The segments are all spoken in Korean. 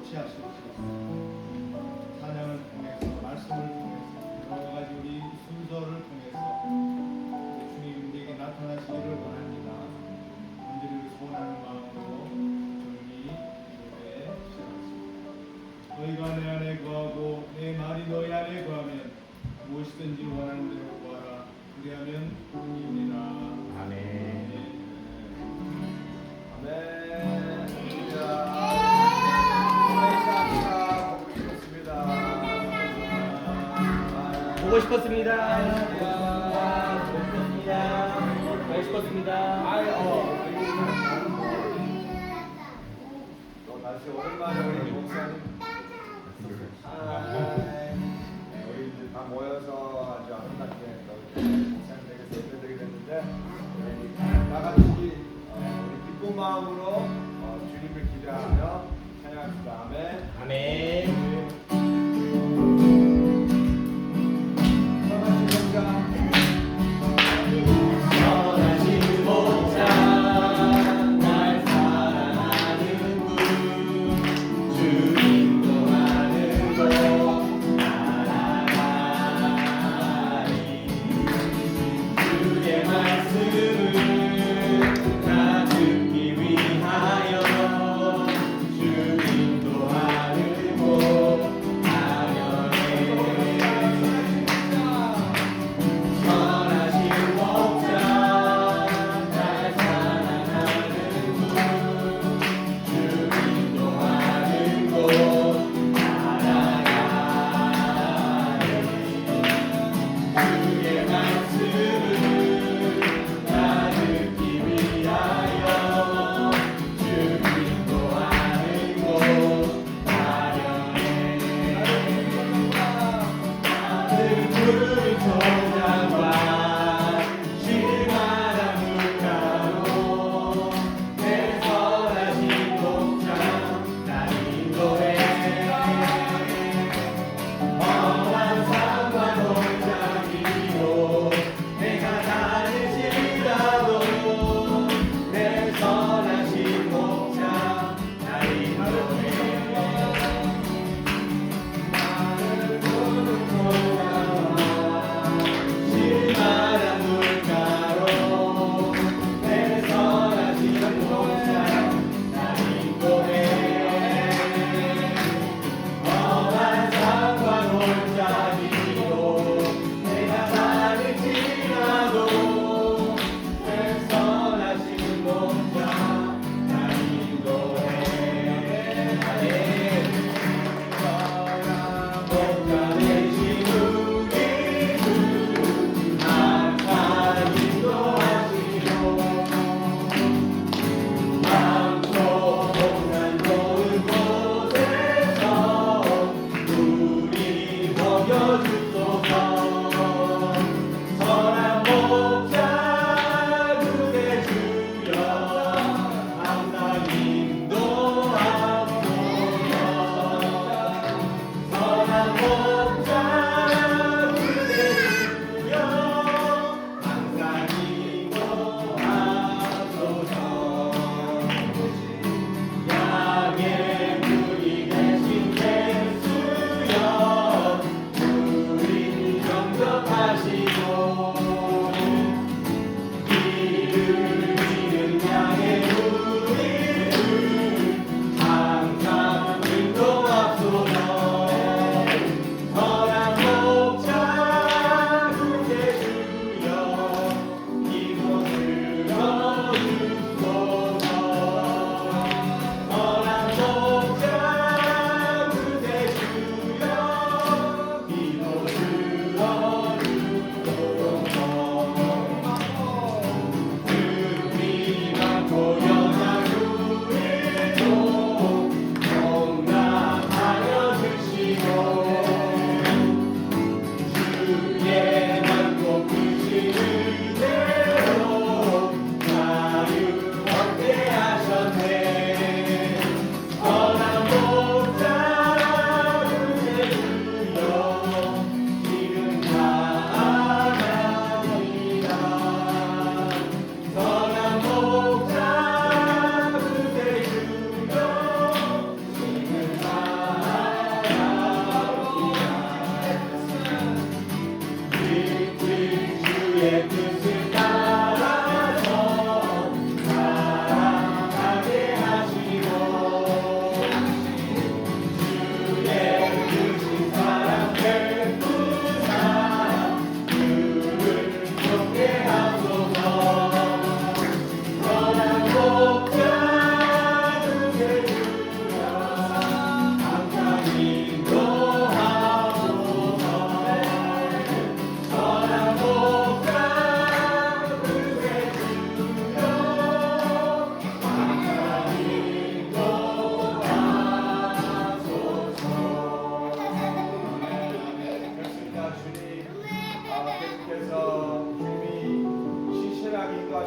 취하시옵소서. 찬양을 통해서 말씀을 통해서 여러 가지 우리 순서를 통해서 주님 우리에게 나타나시기를 원합니다. 온전히 소원하는 마음으로 조용히 예배 시작하겠습니다. 너희가 내 안에 거하고 내 말이 너희 안에 거하면 무엇이든지 원하는 대로 구하라. 그리하면 이루리라. 아멘. 아멘. 보고 싶었습니다. 보고 싶었습니다. 다시 오랜만에 우리 목사님 우리 이제 다 모여서 아주 아름답게 목사님에게 예배드리게 됐는데 다 같이 우리 기쁜 마음으로 주님을 기대하며 찬양합시다. 아멘. 아멘. 주님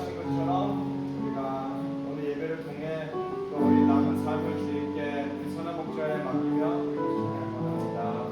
기도하신 것처럼 우리가 오늘 예배를 통해 또 우리 남은 삶을 주님께 우리 선한 목자에 맡기며 우리 기도하길 원합니다.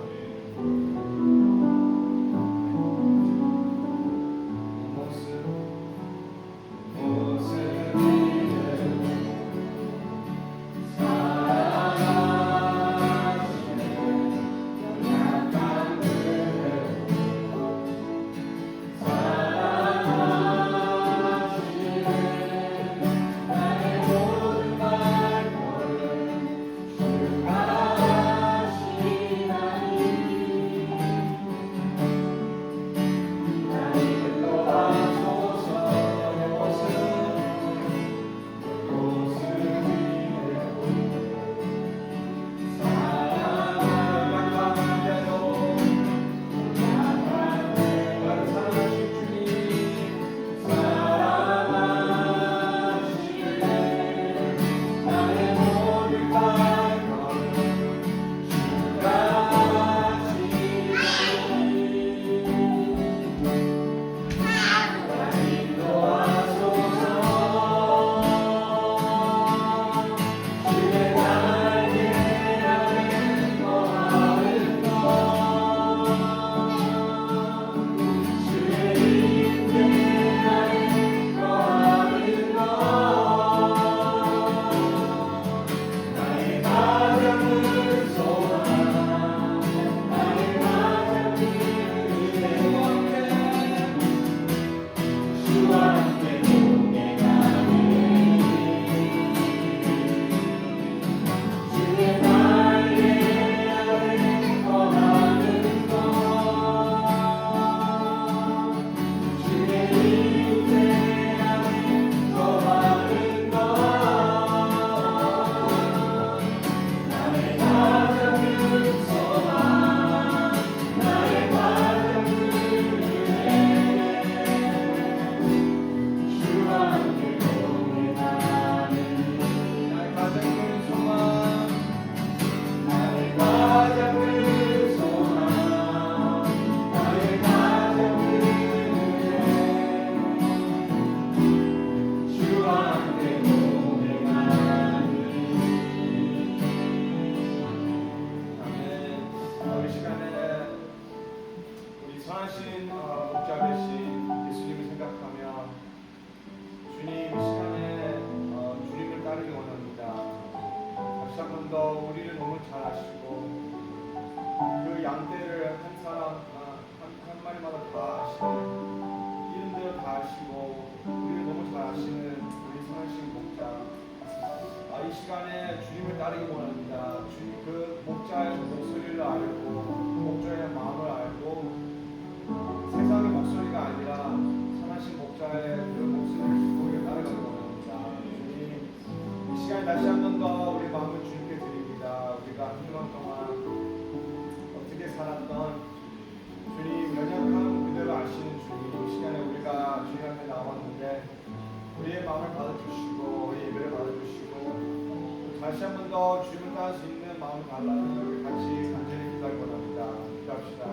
선하신 목자 되신 예수님을 생각하며 주님 이 시간에 주님을 따르기 원합니다. 다시 한 번 더 우리를 너무 잘 아시고 그 양떼를 한 사람 한 마리마다 다 아시는 이름대로 다 아시고 우리를 너무 잘 아시는 우리 선하신 목자 이 시간에 주님을 따르기 원합니다. 주님 그 목자의 목소리를 알고 목자의 마음을 알고 세상의 목소리가 아니라 선하신 목자의 그 목소리를 듣고 우리가 따라가기 원합니다. 주님 이 시간에 다시 한 번 더 우리 마음을 주님께 드립니다. 우리가 한 주간 동안 어떻게 살았던 주님 연약함 그대로 아시는 주님 이 시간에 우리가 주님 앞에 나왔는데 우리의 마음을 받아주시고 우리 예배를 받아주시고 다시 한 번 더 주님을 따를 수 있는 마음을 달라는 우리 같이 간절히 기도하기 원합니다. 기도합시다.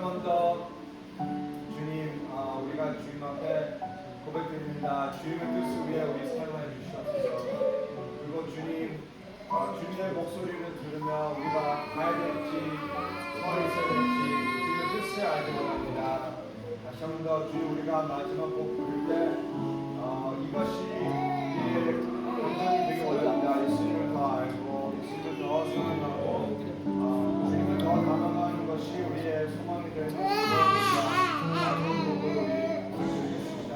번 더 주님, 우리가 주님 앞에 고백드립니다. 주님의 뜻을 위해 우리 사용해 주시옵소서. 그리고 주님, 주님의 목소리를 들으며 우리가 가야 될지 서 있어야 될지 주님의 뜻을 알기 원합니다. 다시 한 번 더 주님, 우리가 마지막 곡 부를 때 이것이 우리의 본전이 되기 원합니다. 예수님을 더 알고 예수님을 더 사랑하고 주님을 더 닮아가는 것이 우리의 소망이 되는 것입니다. 마지막 곡을 우리 부르겠습니다.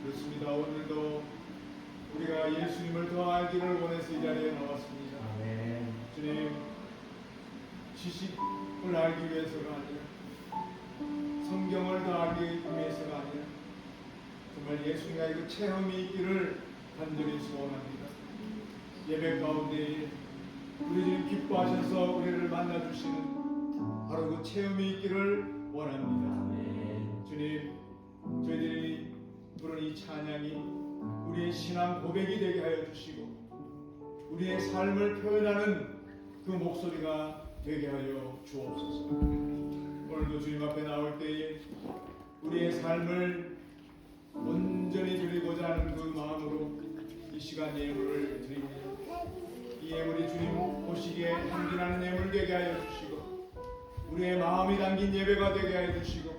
그렇습니다. 오늘도 우리가 예수님을 더 알기를 원해서 이 자리에 나왔습니다. 아멘. 주님, 지식을 알기 위해서가 아니라 성경을 더 알기 위해서가 아니라 정말 예수님과의 그 체험이 있기를 간절히 소원합니다. 예배 가운데 우리 주님 기뻐하셔서 우리를 만나주시는 바로 그 체험이 있기를 원합니다. 아멘. 주님, 저희들이 부른 이 찬양이 우리의 신앙 고백이 되게 하여 주시고 우리의 삶을 표현하는 그 목소리가 되게 하여 주옵소서. 오늘 오늘도 주님 앞에 나올 때에 우리의 삶을 온전히 드리고자 하는 그 마음으로 이 시간 예물을 드립니다. 이 예물이 주님 보시기에 향기나는 예물 되게 하여 주시고 우리의 마음이 담긴 예배가 되게 하여 주시고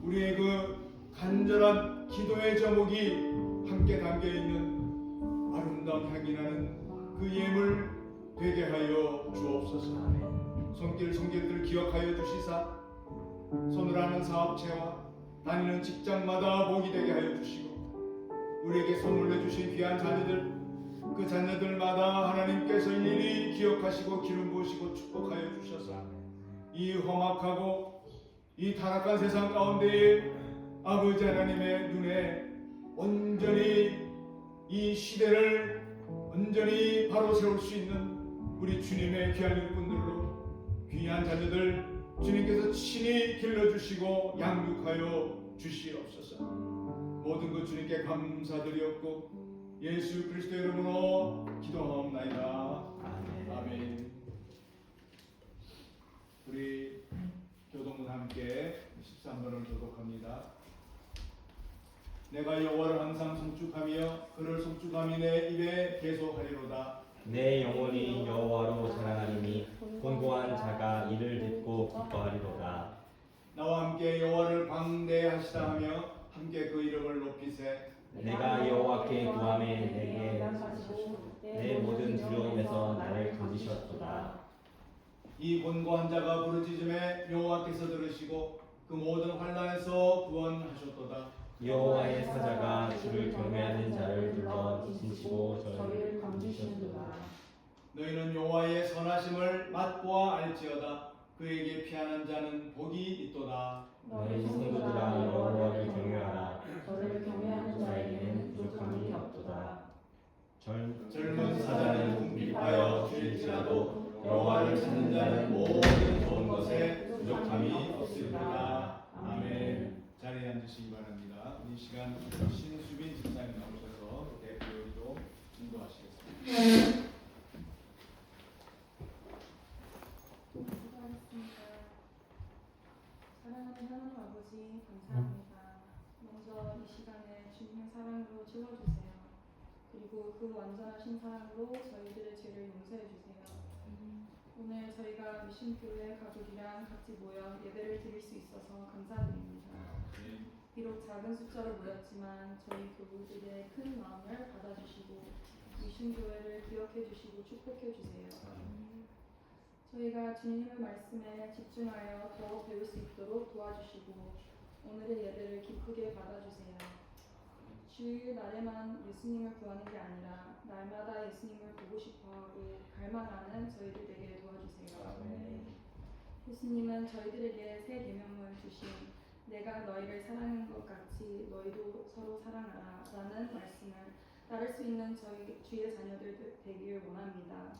우리의 그 간절한 기도의 제목이 함께 담겨있는 아름다운 향기나는 그 예물 되게 하여 주옵소서. 손길들 기억하여 주시사 손을 하는 사업체와 다니는 직장마다 복이 되게 하여 주시고 우리에게 선물해 주신 귀한 자녀들 그 자녀들마다 하나님께서 일일이 기억하시고 기름 부으시고 축복하여 주셔서 이 험악하고 이 타락한 세상 가운데에 아버지 하나님의 눈에 온전히 이 시대를 온전히 바로 세울 수 있는 우리 주님의 귀한 일꾼들로 귀한 자녀들 주님께서 친히 길러주시고 양육하여 주시옵소서. 모든 것 주님께 감사드리옵고 예수 그리스도 이름으로 기도하옵나이다. 아멘. 우리 교동문 함께 13번을 교독합니다. 내가 여호와를 항상 송축하며 그를 송축함이 내 입에 계속하리로다. 내 영혼이 여호와로 자랑하리니 곤고한 자가 이를 듣고 기뻐하리로다. 나와 함께 여호와를 광대하시다 하며 함께 그 이름을 높이세. 내가 여호와께 구하매 내게 내 모든 두려움에서 나를 건지셨도다. 이 곤고한 자가 부르짖음에 여호와께서 들으시고 그 모든 환난에서 구원하셨도다. 여호와의 사자가 주를 경외하는 자를 불러 진치고 저희를 건지셨도다. 너희는 여호와의 선하심을 맛보아 알지어다. 그에게 피하는 자는 복이 있도다. 너희 성도들아 여호와를 경외하라. 저를 경외하는 자에게는 부족함이 없도다. 젊은 사자는 궁핍하여 줄일지라도 여호와를 찾는 자는 모든 좋은 것에 부족함이 없으리라. 아멘. 자리에 앉으시기 바랍니다. 이 시간 신수빈 집사님 나오셔서 대표로 인도하시겠습니다. 수고하셨습니다. 사랑하는 하나님 아버지 감사합니다. 먼저 이 시간에 주님의 사랑으로 채워주세요. 그리고 그 완전하신 사랑으로 저희들의 죄를 용서해 주세요. 오늘 저희가 미신교회 가족이랑 같이 모여 예배를 드릴 수 있어서 감사드립니다. 비록 작은 숫자로 모였지만 저희 교우들의 큰 마음을 받아주시고 미신교회를 기억해 주시고 축복해 주세요. 저희가 주님의 말씀에 집중하여 더 배울 수 있도록 도와주시고 오늘의 예배를 기쁘게 받아주세요. 주일 날에만 예수님을 구하는 게 아니라 날마다 예수님을 보고 싶어하고 갈망하는 저희들 되게 도와주세요. 예수님은 저희들에게 새 계명을 주신 내가 너희를 사랑하는 것 같이 너희도 서로 사랑하라 라는 말씀을 따를 수 있는 저희 주의 자녀들 되기를 원합니다.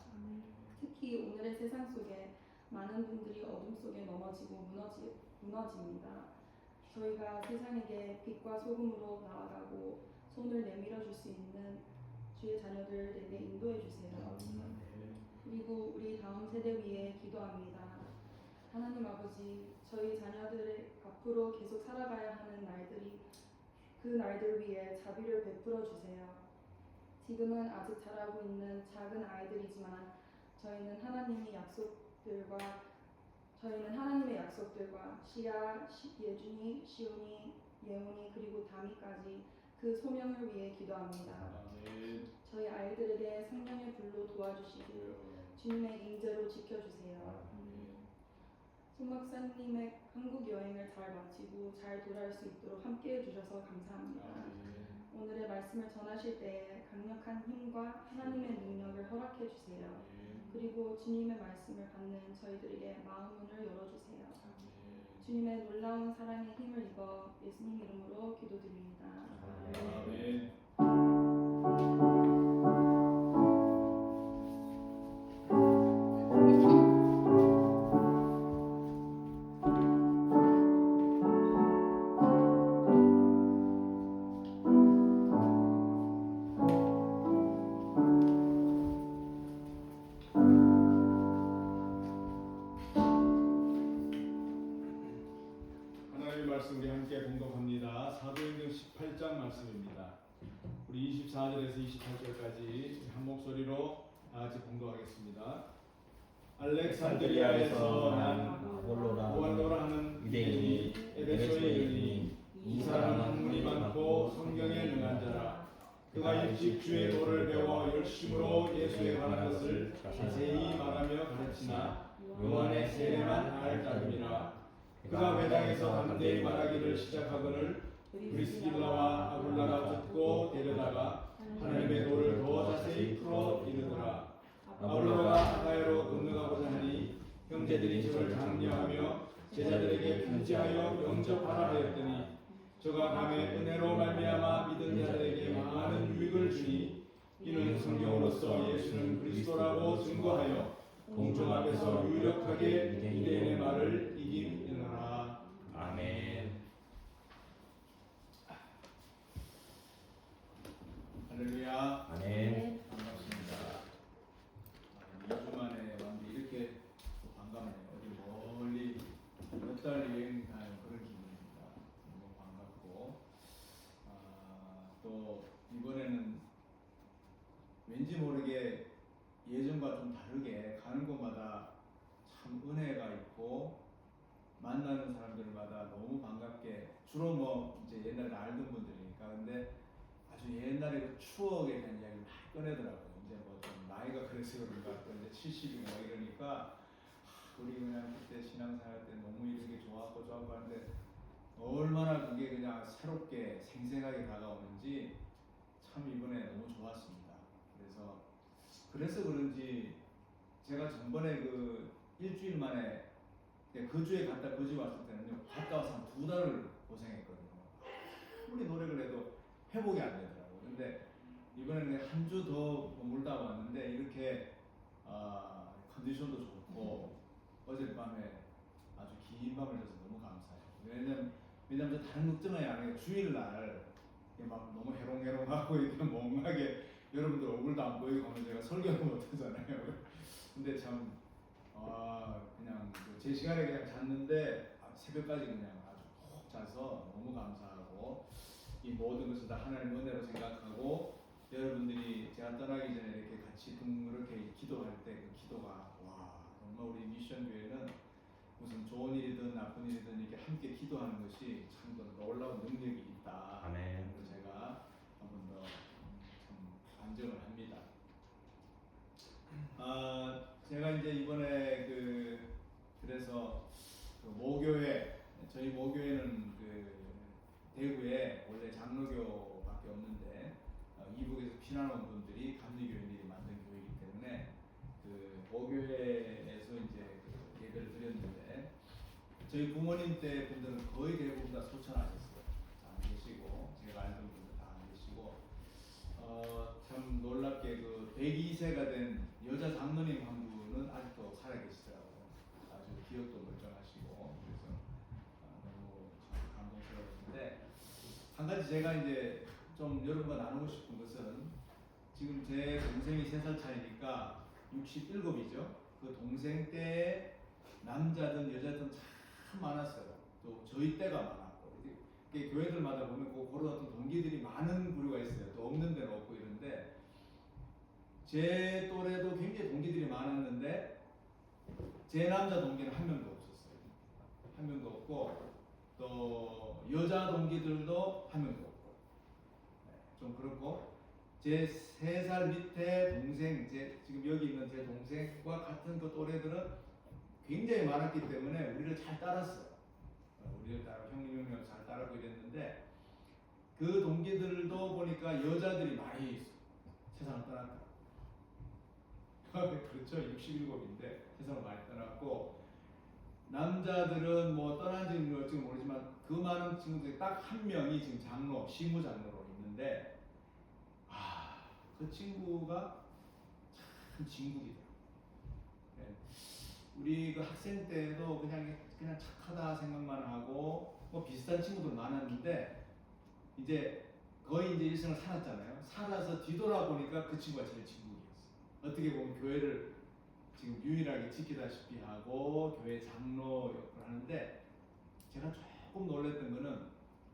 특히 오늘의 세상 속에 많은 분들이 어둠 속에 넘어지고 무너집니다. 저희가 세상에게 빛과 소금으로 나아가고 손을 내밀어 줄 수 있는 주의 자녀들에게 인도해 주세요. 그리고 우리 다음 세대 위해 기도합니다. 하나님 아버지, 저희 자녀들의 앞으로 계속 살아가야 하는 날들이 그 날들 위해 자비를 베풀어 주세요. 지금은 아직 자라고 있는 작은 아이들이지만 저희는 하나님의 약속들과 시야, 예준이, 시온이, 예훈이 그리고 다미까지 그 소명을 위해 기도합니다. 저희 아이들에게 성령의 불로 도와주시고 주님의 임재로 지켜주세요. 손 목사님의 한국 여행을 잘 마치고 잘 돌아올 수 있도록 함께해 주셔서 감사합니다. 오늘의 말씀을 전하실 때 강력한 힘과 하나님의 능력을 허락해 주세요. 그리고 주님의 말씀을 받는 저희들에게 마음문을 열어주세요. 주님의 놀라운 사랑의 힘을 입어 예수님 이름으로 기도드립니다. 아멘. 하나님의 말씀 우리 함께 공독합니다. 사도행전 18장 말씀입니다. 우리 24절에서 28절까지 한 목소리로 다 같이 공독하겠습니다. 알렉산드리아에서 난 아볼로라 하는 유대인이 에베소에 이르니 이 사람은 학문이 많고 성경에 능한 자라. 그가 일찍 주의 도를 배워 열심으로 예수에 관한 것을 자세히 말하며 가르치나 요한의 세례만 알 따름이라. 그가 회당에서 담대히 말하기를 시작하거늘 브리스길라와 아굴라가 듣고 데려다가 하나님의 도를 더 자세히 풀어 이르더라. 아볼로가 아가야로 건너가고자 하니 형제들이 저를 장려하며 제자들에게 편지하여 영접하라 하였더니 저가 밤에 은혜로 말미암아 믿은 자들에게 많은 유익을 주니 이는 성경으로서 예수는 그리스도라고 증거하여 공众앞에서 유력하게 유대인의 말을 이기느라. 아멘. 할렐루야. 아멘. 반갑습니다. 2주 만에 왔는데 이렇게 또 반갑네요. 어디 멀리 몇 달 여행 가는 그런 기분입니다. 너무 반갑고 또 이번에는 왠지 모르게 예전과 좀 다르게 가는 곳마다 참 은혜가 있고 만나는 사람들마다 너무 반갑게 주로 뭐 이제 옛날에 알던 분들이니까 근데 아주 옛날에 그 추억에 대한 이야기를 많이 꺼내더라고요. 이제 뭐 좀 나이가 그래서 그런가 또 이제 70이고 막 이러니까 우리 그냥 그때 신앙생활 때 너무 이런 게 좋았고 하는데 얼마나 그게 그냥 새롭게 생생하게 다가오는지 참 이번에 너무 좋았습니다. 그래서 그런지 제가 전번에 그 일주일 만에 그 주에 갔다 그 주에 왔을 때는요 갔다 와서 한 2달을 고생했거든요. 아무리 노력을 해도 회복이 안 되더라고요. 근데 이번에는 한 주 더 머물다 왔는데 이렇게 컨디션도 좋고 어젯밤에 아주 긴 밤을 자서 너무 감사해요. 왜냐면 다른 걱정이 아니에요. 주일날 막 너무 해롱해롱하고 이렇게 멍하게 여러분들 얼굴도 안 보이고 하면 제가 설교는 못하잖아요. 근데 참 그냥 제 시간에 그냥 잤는데 새벽까지 그냥 아주 푹 자서 너무 감사하고 이 모든 것을 다 하나님의 은혜로 생각하고 여러분들이 제가 떠나기 전에 이렇게 같이 이렇게 기도할 때 그 기도가 와 정말 우리 미션 교회는 무슨 좋은 일이든 나쁜 일이든 이렇게 함께 기도하는 것이 참 놀라운 능력이 있다. 아멘. 그래서 제가 한 번 더 참 안정을 합니다. 제가 이제 이번에 그래서 그 모교회 저희 모교회는 그 대구에 원래 장로교밖에 없는데 이북에서 피난 온 분들이 감리교인들이 만든 교회이기 때문에 그 모교회에서 이제 그 예배를 드렸는데 저희 부모님 때 분들은 거의 대부분 다 소천하셨어요. 다 안 계시고 제가 알던 분들 다 안 계시고 참 놀랍게 그 102세가 된 여자 장로님 한 분은 아직도 살아계시더라고요. 아주 기억도 멀쩡하시고 그래서 너무 참 감동스러웠는데 한 가지 제가 이제 좀 여러분과 나누고 싶은 것은 지금 제 동생이 3살 차이니까 67이죠. 그 동생 때 남자든 여자든 참 많았어요. 또 저희 때가 많았고 이렇게 교회들마다 보면 그런 어떤 동기들이 많은 부류가 있어요. 또 없는 데는 없고 이런데 제 또래도 굉장히 동기들이 많았는데 제 남자 동기는 한 명도 없었어요. 한 명도 없고 또 여자 동기들도 한 명도 없고 좀 그렇고 제 3살 밑에 동생 지금 여기 있는 제 동생과 같은 그 또래들은 굉장히 많았기 때문에 우리를 잘 따랐어요. 우리를 따라 형님 잘 따르고 이랬는데 그 동기들도 보니까 여자들이 많이 세상을 떠났다. 그렇죠. 67인데 세상을 많이 떠났고 남자들은 뭐 떠난지는 어찌 모르지만 그 많은 친구들이 딱 한 명이 지금 장로, 시무 장로로 있는데 그 친구가 참 진국이다. 네. 우리 그 학생 때도 그냥 착하다 생각만 하고 뭐 비슷한 친구들 많았는데 이제 거의 이제 일생을 살았잖아요. 살아서 뒤돌아보니까 그 친구가 제일 진국이었어요. 어떻게 보면 교회를 지금 유일하게 지키다시피 하고 교회 장로 역할을 하는데 제가 조금 놀랐던 거는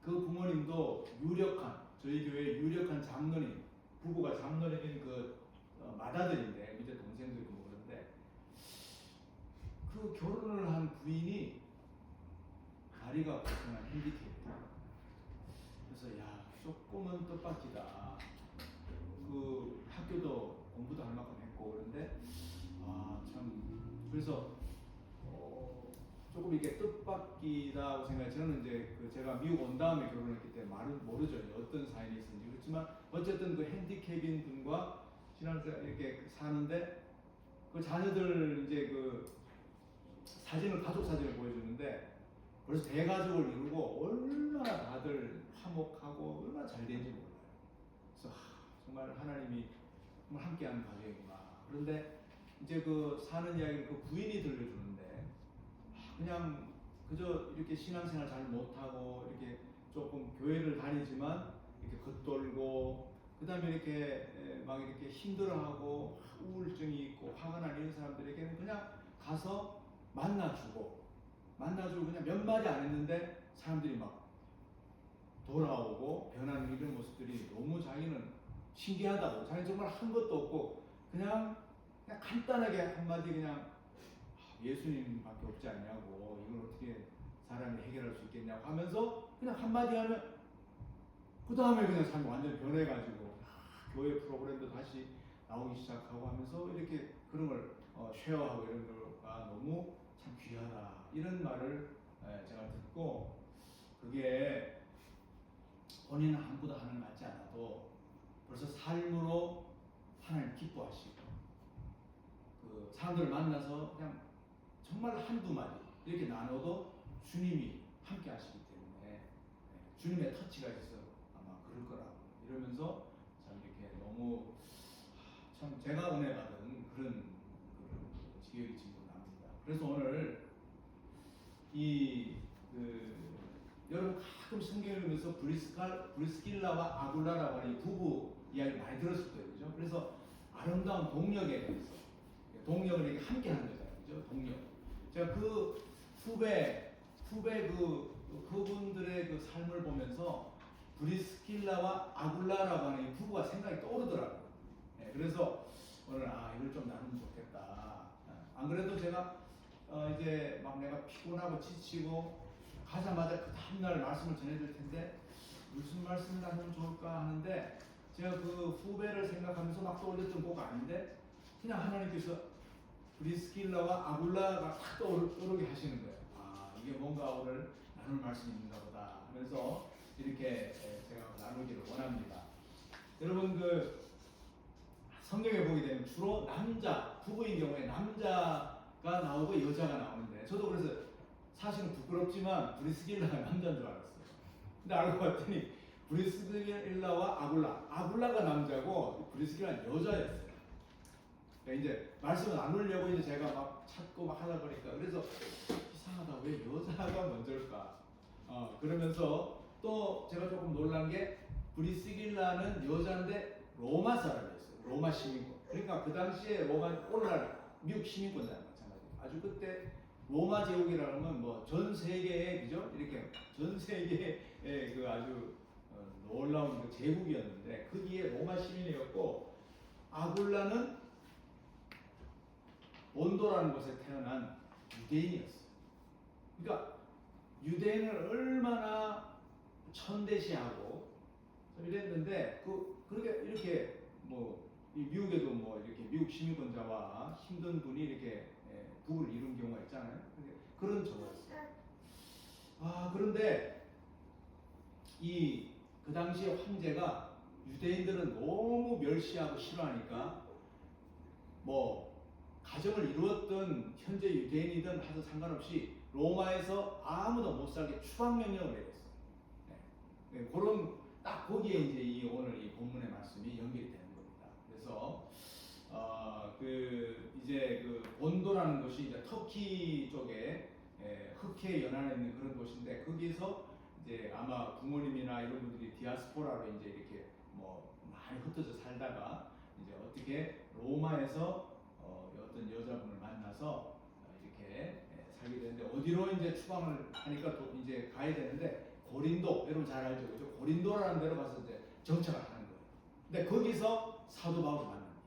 그 부모님도 유력한 저희 교회 유력한 장로님 부부가 장로님인 그 맏아들인데 밑에 동생도 있고 뭐 그런데 그 결혼을 한 부인이 다리가 불편한 핸디캡이야. 그래서 야 조금은 뜻밖이다. 그 학교도 공부도 할 만큼 했고 그런데 아 참 그래서 조금 이게 뜻밖이다고 생각해. 저는 이제 그 제가 미국 온 다음에 결혼했기 때문에 말은 모르죠. 어떤 사연이 있었는지. 그렇지만 어쨌든 그 핸디캡인 분과 신앙생활 이렇게 사는데 그 자녀들 이제 그 사진을 가족 사진을 보여주는데 벌써 대가족을 이루고 얼마나 다들 화목하고 얼마나 잘 되는지 몰라요. 그래서 정말 하나님이 정말 함께하는 가정이구나. 그런데 이제 그 사는 이야기를 그 부인이 들려주는데 그냥 그저 이렇게 신앙생활 잘 못하고 이렇게 조금 교회를 다니지만 이렇게 겉돌고 그 다음에 이렇게 막 이렇게 힘들어하고 우울증이 있고 화가 나는 이런 사람들에게는 그냥 가서 만나주고 그냥 몇 마디 안 했는데 사람들이 막 돌아오고 변하는 이런 모습들이 너무 자기는 신기하다고. 자기는 정말 한 것도 없고 그냥 간단하게 한마디 그냥 예수님밖에 없지 않냐고 이걸 어떻게 사람이 해결할 수 있겠냐고 하면서 그냥 한마디 하면 그 다음에 그냥 삶이 완전 변해가지고 교회 프로그램도 다시 나오기 시작하고 하면서 이렇게 그런 걸 쉐어하고 이런 거가 너무 참 귀하다 이런 말을 제가 듣고 그게 본인은 아무것도 하는 것 같지 않아도 벌써 삶으로 하나님 기뻐하시고 그 사람들을 만나서 그냥 정말 한두 마디 이렇게 나눠도 주님이 함께 하시기 때문에 주님의 터치가 있어서 아마 그럴 거라고 이러면서 참 이렇게 너무 참 제가 은혜 받은 그런 기억이 지금 납니다. 그래서 오늘 여러분 가끔 성경을 읽으면서 브리스길라와 아굴라라고 하는 이 부부 이야기 많이 들었을 거예요, 그죠? 그래서 아름다운 동력에 대해서 동력을 이렇게 함께하는 거잖아요, 그죠? 동력. 제가 그 후배 그분들의 그 삶을 보면서 브리스길라와 아굴라라고 하는 이 부부가 생각이 떠오르더라고요. 그래서 오늘 이걸 좀 나누면 좋겠다. 안 그래도 제가 이제 막 내가 피곤하고 지치고 가자마자 그 다음날 말씀을 전해드릴 텐데 무슨 말씀을 나누면 좋을까 하는데 제가 그 후배를 생각하면서 막 떠올렸던 곡 아닌데 그냥 하나님께서 브리스길라와 아굴라가 탁 떠오르게 하시는 거예요. 이게 뭔가 오늘 나눌 말씀이 있는가 보다 하면서 이렇게 제가 나누기를 원합니다. 여러분 그 성경에 보게 되면 주로 남자, 부부인 경우에 남자가 나오고 여자가 나오는데 저도 그래서 사실은 부끄럽지만 브리스길라가 남자인 줄 알았어요. 근데 알고 봤더니 브리스길라와 아굴라가 남자고 브리스길라는 여자였어요. 그러니까 이제 말씀을 나누려고 이제 제가 막 찾고 막 하다 보니까 그래서 이상하다 왜 여자가 먼저일까? 그러면서 또 제가 조금 놀란 게 브리스길라는 여자인데 로마 사람이었어요. 로마 시민권. 그러니까 그 당시에 오늘날 미국 시민권자랑 마찬가지예요. 아주 그때 로마 제국이라는 뭐 전 세계에 그죠? 이렇게 전 세계의 그 아주 놀라운 그 제국이었는데 거기에 로마 시민이었고 아굴라는 본도라는 곳에 태어난 유대인이었어요. 그러니까 유대인을 얼마나 천대시하고 이랬는데 그렇게 이렇게 뭐 미국에도 뭐 이렇게 미국 시민권자와 힘든 분이 이렇게 부부를 이룬 경우가 있잖아요. 그런 저거였어요. 그런데 그 당시에 황제가 유대인들은 너무 멸시하고 싫어하니까 뭐 가정을 이루었던 현재 유대인이든 하여튼 상관없이 로마에서 아무도 못 살게 추방명령을 내렸어요. 그런 딱 거기에 이제 오늘 이 본문의 말씀이 연결이 되는 겁니다. 그래서 이제 그 본도라는 곳이 이제 터키 쪽에 흑해 연안에 있는 그런 곳인데 거기서 이제 아마 부모님이나 이런 분들이 디아스포라로 이제 이렇게 뭐 많이 흩어져 살다가 이제 어떻게 로마에서 어떤 여자분을 만나서 이렇게 살게 되는데 어디로 이제 추방을 하니까 또 이제 가야 되는데 고린도 여러분 잘 알죠, 그죠? 고린도라는 데로 가서 이제 정착을 하는 거예요. 근데 거기서 사도 바울을 만납니다.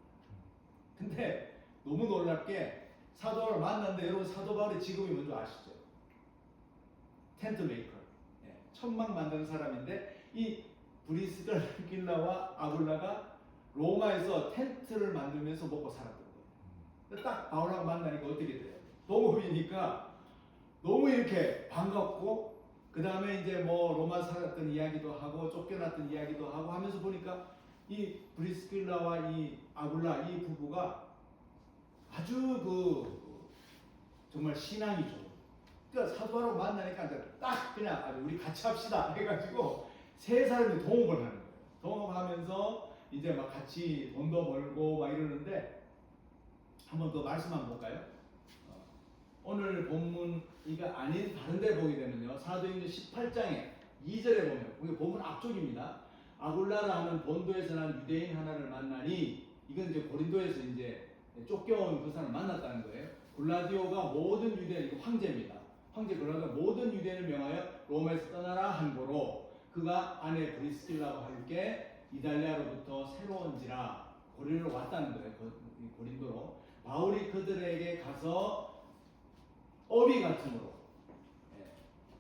근데 너무 놀랍게 사도 바울을 만났는데 여러분 사도 바울의 직업이 뭔지 아시죠? 텐트 메이커. 예, 천막 만드는 사람인데 이 브리스길라와 아굴라가 로마에서 텐트를 만들면서 먹고 살았던 거예요. 딱 바울하고 만나니까 어떻게 돼요? 동업이니까 너무 이렇게 반갑고 그 다음에 이제 뭐 로마 살았던 이야기도 하고 쫓겨났던 이야기도 하고 하면서 보니까 이 브리스길라와 이 아굴라 이 부부가 아주 정말 신앙이 좋은. 그러니까 사도 바울하고 만나니까 이제 딱 그냥 아주 우리 같이 합시다 해가지고 세 사람이 동업을 하는 거예요. 동업하면서 이제 막 같이 돈도 벌고 막 이러는데 한번 그 말씀 한번 볼까요? 오늘 본문이가 아닌 다른 데 보게 되면요. 사도행전 18장에 2절에 보면 우리 본문 앞쪽입니다. 아굴라라 하는 본도에서 난 유대인 하나를 만나니 이건 이제 고린도에서 이제 쫓겨온 그 사람을 만났다는 거예요. 골라디오가 모든 유대인, 황제입니다. 황제 골라디오가 모든 유대인을 명하여 로마에서 떠나라 한 거로 그가 아내 브리스길라와 함께 이달리아로부터 새로운지라 고린도로 왔다는 거예요. 고린도로. 바울이 그들에게 가서 업이 같으므로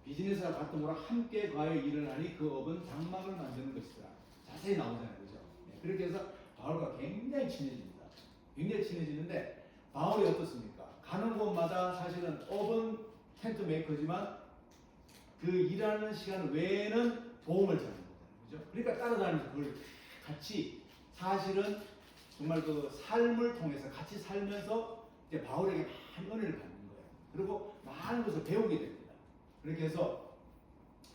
비즈니스와 같으므로 함께 가여 일을 하니 그 업은 장막을 만드는 것이더라. 자세히 나오잖아요. 그죠? 그렇게 해서 바울과 굉장히 친해집니다. 굉장히 친해지는데 바울이 어떻습니까? 가는 곳마다 사실은 업은 텐트 메이커지만 그 일하는 시간 외에는 도움을 주는 거잖아요. 그죠? 그러니까 따라다니면서 그걸 같이 사실은 정말 그 삶을 통해서 같이 살면서 이제 바울에게 많은 은혜를 받는 거예요. 그리고 많은 것을 배우게 됩니다. 그렇게 해서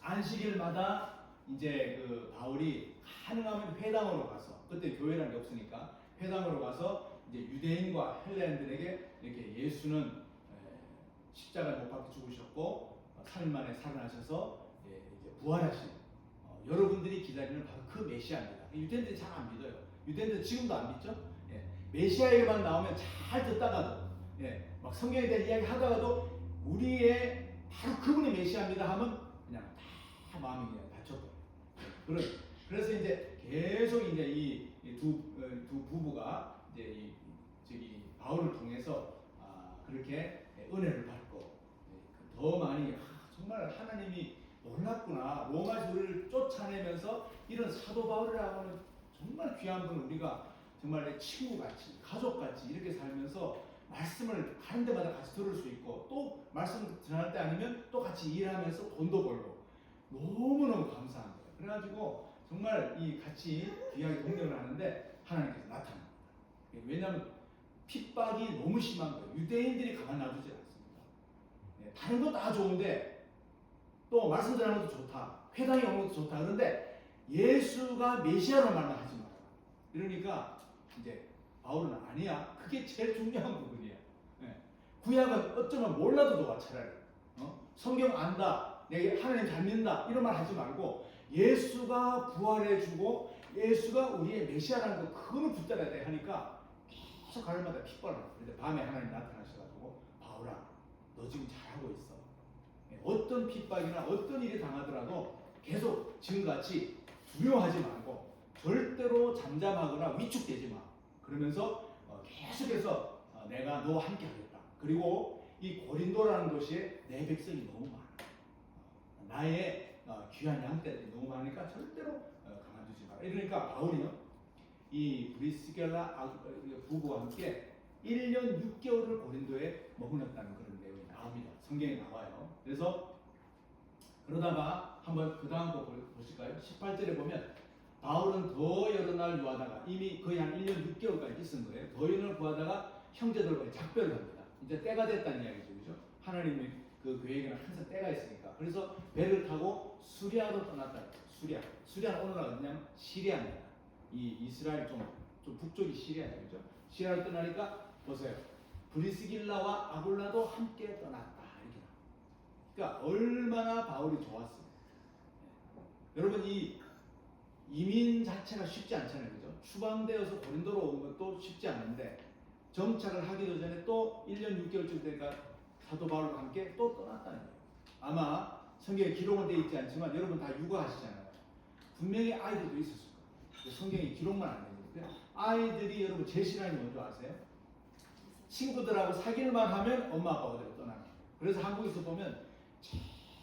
안식일마다 이제 그 바울이 가능하면 회당으로 가서 그때 교회라는 게 없으니까 회당으로 가서 이제 유대인과 헬라인들에게 이렇게 예수는 십자가에 못 박혀 죽으셨고 3일 만에 살아나셔서 이제 부활하신 여러분들이 기다리는 바로 그 메시아입니다. 유대인들이 잘 안 믿어요. 유대인들은 지금도 안 믿죠? 메시아 얘기만 나오면 잘 듣다가도 막 성경에 대한 이야기 하다가도 우리의 바로 그분이 메시아입니다 하면 그냥 다 마음이 그냥 닫혀버려요. 그래서 이제 계속 이제 이 두 부부가 이제 저기 바울을 통해서 그렇게 은혜를 받고 더 많이 정말 하나님이 놀랍구나. 로마에서 우리를 쫓아내면서 이런 사도 바울이라고 하는 정말 귀한 분을 우리가 정말 친구같이 가족같이 이렇게 살면서 말씀을 가는 데마다 같이 들을 수 있고 또 말씀 전할 때 아니면 또 같이 일하면서 돈도 벌고 너무너무 감사한 거예요. 그래가지고 정말 이 같이 귀하게 동행을 하는데 하나님께서 나타납니다. 왜냐하면 핍박이 너무 심한 거예요. 유대인들이 가만 놔두지 않습니다. 다른 거 다 좋은데 또 말씀 전하는 것도 좋다. 회당에 오는 것도 좋다. 그런데 예수가 메시아로 말만 하지 마라. 이러니까 이제 바울은 아니야. 그게 제일 중요한 부분이야. 구약은 어쩌면 몰라도 좋아 차라리. 성경 안다. 내가 하나님 잘 믿는다. 이런 말 하지 말고 예수가 부활해주고 예수가 우리의 메시아라는 거 그거는 붙들어야 돼 하니까 계속 가는 마다 핍박을 하고 그런데 밤에 하나님 나타나셔가지고 바울아 너 지금 잘하고 있어. 어떤 핍박이나 어떤 일이 당하더라도 계속 지금같이 두려워하지 말고 절대로 잠잠하거나 위축되지 마. 그러면서 계속해서 내가 너와 함께 하겠다. 그리고 이 고린도라는 도시에 내 백성이 너무 많아. 나의 귀한 양떼들이 너무 많으니까 절대로 가만두지 마라. 이러니까 바울이요 이 브리스길라 부부와 함께 1년 6개월을 고린도에 머물렀다는 그런 내용이 나옵니다. 성경에 나와요. 그래서 그러다가 한번 그 다음 거 보실까요? 18절에 보면 바울은 더 여러 날 유하다가 이미 거의 한 1년 6개월까지 있은 거예요. 더 여러 날 구하다가 형제들과 작별을 합니다. 이제 때가 됐다는 이야기죠. 그죠? 하나님의 그 계획에는 항상 때가 있으니까. 그래서 배를 타고 수리아로 떠났다. 수리아는 오늘날 어디냐면 시리아입니다. 이 이스라엘 좀 북쪽이 시리아예요. 그죠? 시리아로 떠나니까 보세요. 브리스길라와 아굴라도 함께 떠났다. 이렇게 나와요. 그러니까 얼마나 바울이 좋았습니다. 여러분 이 이민 자체가 쉽지 않잖아요. 그죠? 추방되어서 고린도로 온 것도 쉽지 않은데 정착을 하기도 전에 또 1년 6개월쯤 되니까 사도 바울과 함께 또 떠났다는 거예요. 아마 성경에 기록은 되어 있지 않지만 여러분 다 육아하시잖아요. 분명히 아이들도 있었을 거예요. 성경에 기록만 안 되는데 아이들이 여러분 제 신앙이 뭔지 아세요? 친구들하고 사귈만 하면 엄마 아빠가 어디로 떠나는 거예요. 그래서 한국에서 보면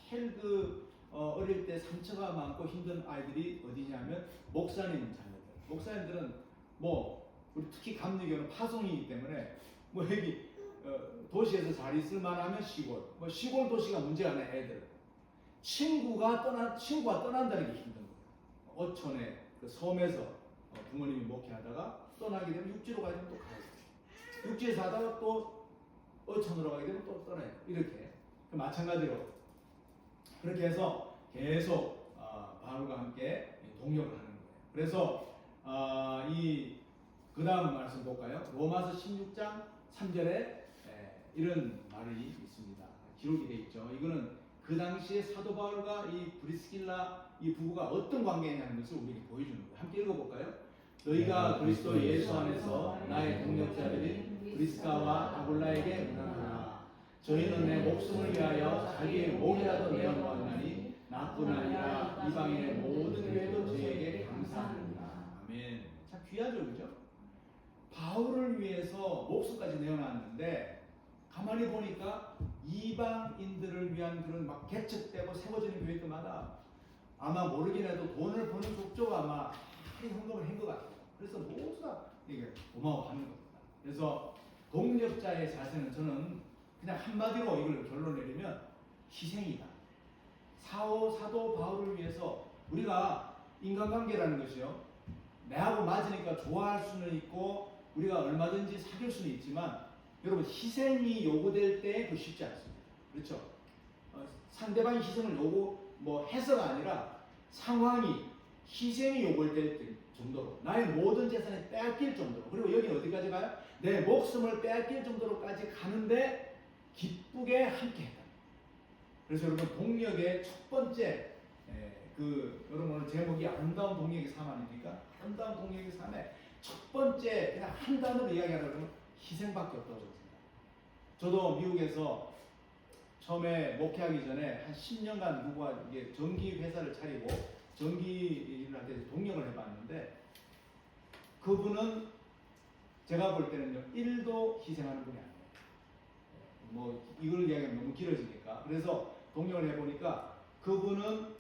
제일 어릴 때 상처가 많고 힘든 아이들이 어디냐면 목사님 자녀들. 목사님들은 뭐 우리 특히 감리교는 파송이기 때문에 뭐 여기 도시에서 잘 있을 만하면 시골, 뭐 시골 도시가 문제가 아니라 애들. 친구가 떠난다는 게 힘든 거예요. 어촌에 그 섬에서 부모님이 목회하다가 떠나게 되면 육지로 가게 되면 또 가야 돼요. 육지에서 하다가 또 어촌으로 가게 되면 또 떠나야 돼요. 이렇게 마찬가지로 그렇게 해서 계속 바울과 함께 동역을 하는 거예요. 그래서 그 다음 말씀 볼까요? 로마서 16장 3절에 이런 말이 있습니다. 기록이 되어 있죠. 이거는 그 당시에 사도 바울과 이 브리스길라 이 부부가 어떤 관계냐는 것을 우리에게 보여주는 거예요. 함께 읽어볼까요? 너희가 그리스도 예수 안에서 나의 동역자들인 브리스가와 아굴라에게 문안하라. 저희는 내 목숨을 위하여 자기의 목이라도 내어놓았나니 나뿐 아니라 이방인의 모든 교회도 저희에게 감사합니다. 아멘. 참 귀하죠, 그죠? 바울을 위해서 목숨까지 내어놨는데 가만히 보니까 이방인들을 위한 그런 막 개척되고 세워지는 교회들마다 아마 모르긴 해도 돈을 버는 목적으로 아마 많이 헌금을 한 것 같아요. 그래서 모두 다 이게 고마워하는 겁니다. 그래서 동력자의 자세는 저는 그냥 한마디로 이걸 결론 내리면 희생이다. 사도 바울을 위해서 우리가 인간관계라는 것이요. 내하고 맞으니까 좋아할 수는 있고 우리가 얼마든지 사귈 수는 있지만 여러분 희생이 요구될 때 그 쉽지 않습니다. 그렇죠? 상대방이 희생을 해서가 아니라 상황이 희생이 요구될 정도로 나의 모든 재산을 빼앗길 정도로 그리고 여기는 어디까지 가요? 내 목숨을 빼앗길 정도로까지 가는데 기쁘게 함께했다. 그래서 여러분 동력의 첫 번째 여러분 오늘 제목이 아름다운 동력의 삶 아닙니까? 아름다운 동력의 삶의 첫 번째 그냥 한 단어로 이야기하려고 하면 희생밖에 없다고 생각합니다. 저도 미국에서 처음에 목회하기 전에 한 10년간 누구와 이게 전기 회사를 차리고 전기 일을 할 때 동력을 해봤는데 그분은 제가 볼 때는요 1도 희생하는 분이 아니에요. 뭐 이걸 이야기하면 너무 길어지니까 그래서 동력을 해보니까 그분은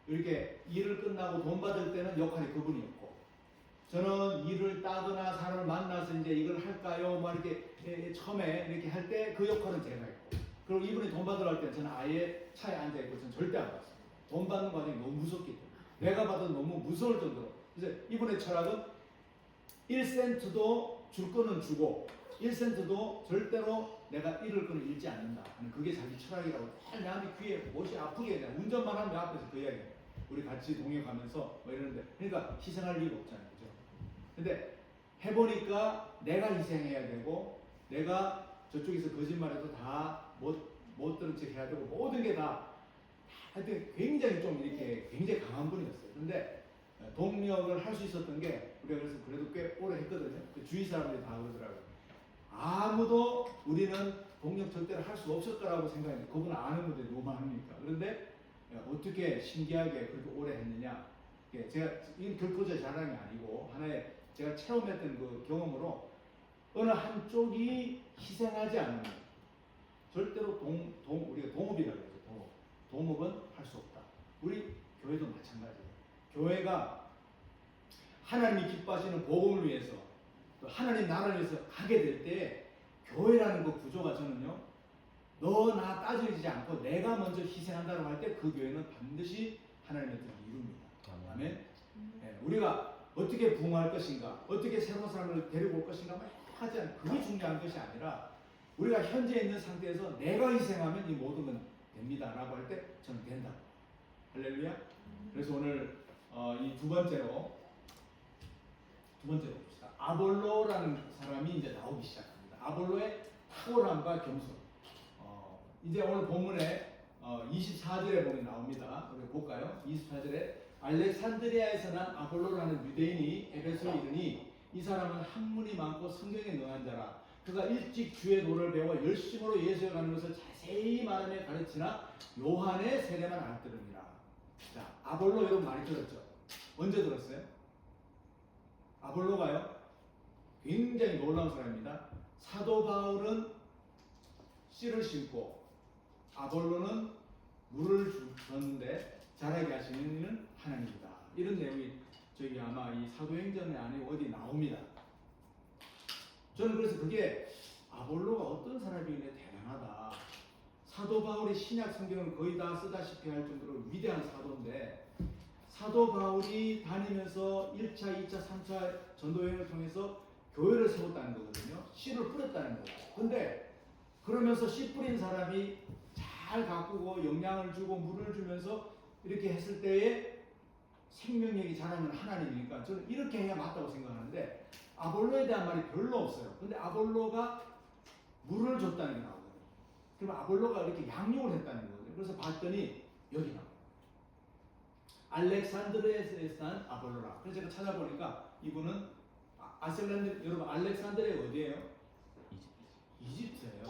이렇게 일을 끝나고 돈 받을 때는 역할이 그분이었고 저는 일을 따거나 사람을 만나서 이제 이걸 할까요? 뭐 이렇게 처음에 이렇게 할 때 그 역할은 제가 했고 그리고 이분이 돈 받으러 갈 때 저는 아예 차에 앉아 있고 저는 절대 안 받습니다. 돈 받는 과정이 너무 무섭기 때문에 내가 받아도 너무 무서울 정도로 그래서 이분의 철학은 1센트도 줄 거는 주고 1센트도 절대로 내가 잃을 거는 잃지 않는다 하는 그게 자기 철학이라고 나한테 귀에 못이 아프게 그냥 운전만 하면 내 앞에서 그 이야기예요. 우리 같이 동역하면서 뭐 이러는데 그러니까 희생할 이유가 없잖아요. 그죠? 근데 해보니까 내가 희생해야 되고 내가 저쪽에서 거짓말해도 다 못 들은 척 해야 되고 모든 게 다 하여튼 굉장히 좀 이렇게 굉장히 강한 분이었어요. 근데 동력을 할 수 있었던 게 우리가 그래서 그래도 꽤 오래 했거든요. 그 주위 사람들이 다 그러더라고요. 아무도 우리는 동력 절대로 할 수 없을 거라고 생각했는데 그분 아는 분들이 너무 많으니까. 그런데 어떻게 신기하게 그렇게 오래 했느냐. 제가 이건 결코 제 자랑이 아니고 하나의 제가 체험했던 그 경험으로 어느 한쪽이 희생하지 않으면 절대로 우리가 동업이라고 그러죠. 동업은 할 수 없다. 우리 교회도 마찬가지예요. 교회가 하나님이 기뻐하시는 복음을 위해서 또 하나님 나라를 위해서 가게 될 때 교회라는 그 구조가 저는요 너 나 따지지 않고 내가 먼저 희생한다고 할 때 그 교회는 반드시 하나님의 뜻을 이룹니다. 아멘. 네, 우리가 어떻게 부흥할 것인가 어떻게 새로운 사람을 데리고 올 것인가 막 하지 않고 그게 중요한 것이 아니라 우리가 현재 있는 상태에서 내가 희생하면 이 모든 건 됩니다 라고 할 때 저는 된다. 할렐루야. 그래서 오늘 이 두 번째로 봅시다. 아볼로라는 사람이 이제 나오기 시작합니다. 아볼로의 탁월함과 겸손. 이제 오늘 본문에 24절에 보면 나옵니다. 우리 볼까요? 24절에 알렉산드리아에서 난 아볼로라는 유대인이 에베소에 이르니 이 사람은 학문이 많고 성경에 능한 자라. 그가 일찍 주의 노를 배워 열심으로 예수에 가는 것을 자세히 말하며 가르치나 요한의 세례만 알더느니라. 자, 아볼로 여러분 많이 들었죠? 언제 들었어요? 아볼로가요? 굉장히 놀라운 사람입니다. 사도 바울은 씨를 심고 아볼로는 물을 줬는데 자라게 하시는 이는 하나님이다. 이런 내용이 저기 아마 이 사도행전 안에 어디 나옵니다. 저는 그래서 그게 아볼로가 어떤 사람이길래 대단하다. 사도 바울이 신약 성경을 거의 다 쓰다시피 할 정도로 위대한 사도인데 사도 바울이 다니면서 1차, 2차, 3차 전도여행을 통해서 교회를 세웠다는 거거든요. 씨를 뿌렸다는 거예요. 근데 그러면서 씨 뿌린 사람이 잘 가꾸고 영양을 주고 물을 주면서 이렇게 했을 때에 생명력이 자라는 하나님이니까 저는 이렇게 해야 맞다고 생각하는데 아볼로에 대한 말이 별로 없어요. 근데 아볼로가 물을 줬다는 게 나오거든요. 그럼 아볼로가 이렇게 양육을 했다는 거거든요. 그래서 봤더니 여기 나와요. 알렉산드리아에서 난 아볼로라. 그래서 제가 찾아보니까 이분은 아슬란드 여러분 알렉산드리아 어디예요? 이집트예요.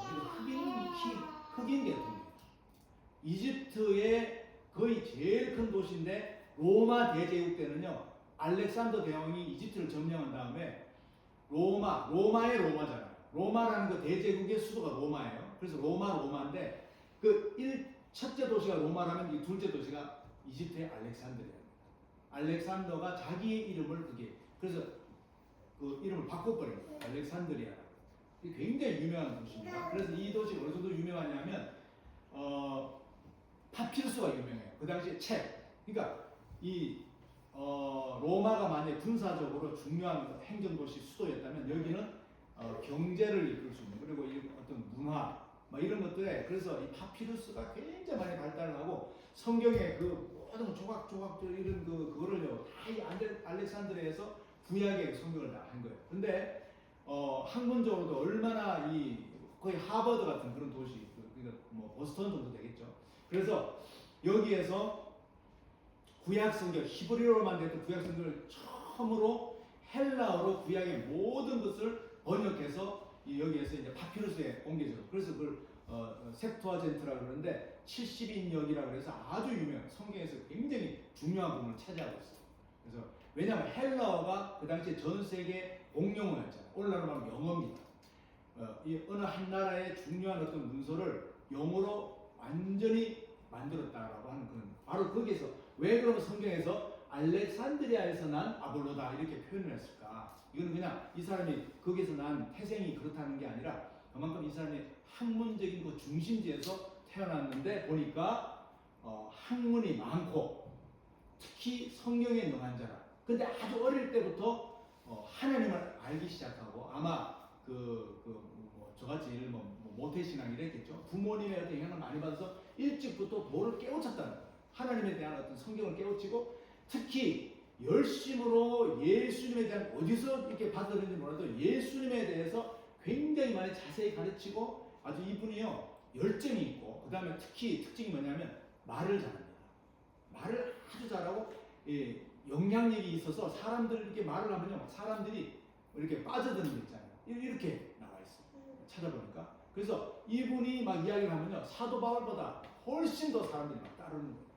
흑인 계통이에요. 이집트의 거의 제일 큰 도시인데 로마 대제국 때는요 알렉산더 대왕이 이집트를 점령한 다음에 로마의 로마잖아요. 로마라는 그 대제국의 수도가 로마예요. 그래서 로마인데 첫째 도시가 로마라면 이 둘째 도시가 이집트의 알렉산드리아입니다. 알렉산더가 자기의 이름을 그래서 그 이름을 바꿔버린 거예요. 알렉산드리아라고. 굉장히 유명한 도시입니다. 그래서 이 도시가 어느 정도 유명하냐면 파피루스가 유명해요. 그 당시에 책. 그러니까 로마가 만약 군사적으로 중요한 행정도시 수도였다면 여기는 경제를 이끌 수 있는 그리고 어떤 문화 이런 것들에 그래서 이 파피루스가 굉장히 많이 발달하고 성경에 그 모든 조각조각 이런 그거를요 다 이 알렉산드리아에서 구약의 성경을 다 한 거예요. 근데 학문적으로도 얼마나 거의 하버드 같은 그런 도시 그러니까 뭐 보스턴 정도 되겠죠. 그래서 여기에서 구약 성경 히브리어로 만든 구약 성경을 처음으로 헬라어로 구약의 모든 것을 번역해서 여기에서 이제 파피루스에 옮겨져. 그래서 그걸 셉투아젠트라고 그러는데 70인역이라고 해서 아주 유명 성경에서 굉장히 중요한 부분을 차지하고 있어요. 그래서 왜냐하면 헬라어가 그 당시에 전 세계 공용어였잖아요. 오늘날로 말하면 영어입니다. 이 어느 한 나라의 중요한 어떤 문서를 영어로 완전히 만들었다라고 하는 그런 바로 거기에서 왜 그러면 성경에서 알렉산드리아에서 난 아볼로다 이렇게 표현을 했을까? 이건 그냥 이 사람이 거기서 난 태생이 그렇다는 게 아니라 그만큼 이 사람이 학문적인 그 중심지에서 태어났는데 보니까 학문이 많고 특히 성경에 능한 자라. 근데 아주 어릴 때부터 하나님을 알기 시작하고 아마 저같이 예를 모태신앙이 됐겠죠. 부모님의 어떤 영향을 많이 받아서 일찍부터 도를 깨우쳤다는 거예요. 하나님에 대한 어떤 성경을 깨우치고 특히 열심으로 예수님에 대한 어디서 이렇게 받았는지 몰라도 예수님에 대해서 굉장히 많이 자세히 가르치고 아주 이분이요 열정이 있고 그 다음에 특히 특징이 뭐냐면 말을 잘합니다. 말을 아주 잘하고 영향력이 있어서 사람들 이렇게 말을 하면요 사람들이 이렇게 빠져드는 게 있잖아요. 이렇게 나와 있어요. 찾아보니까 그래서 이분이 막 이야기를 하면요 사도 바울보다 훨씬 더 사람들이 막 따르는 거예요.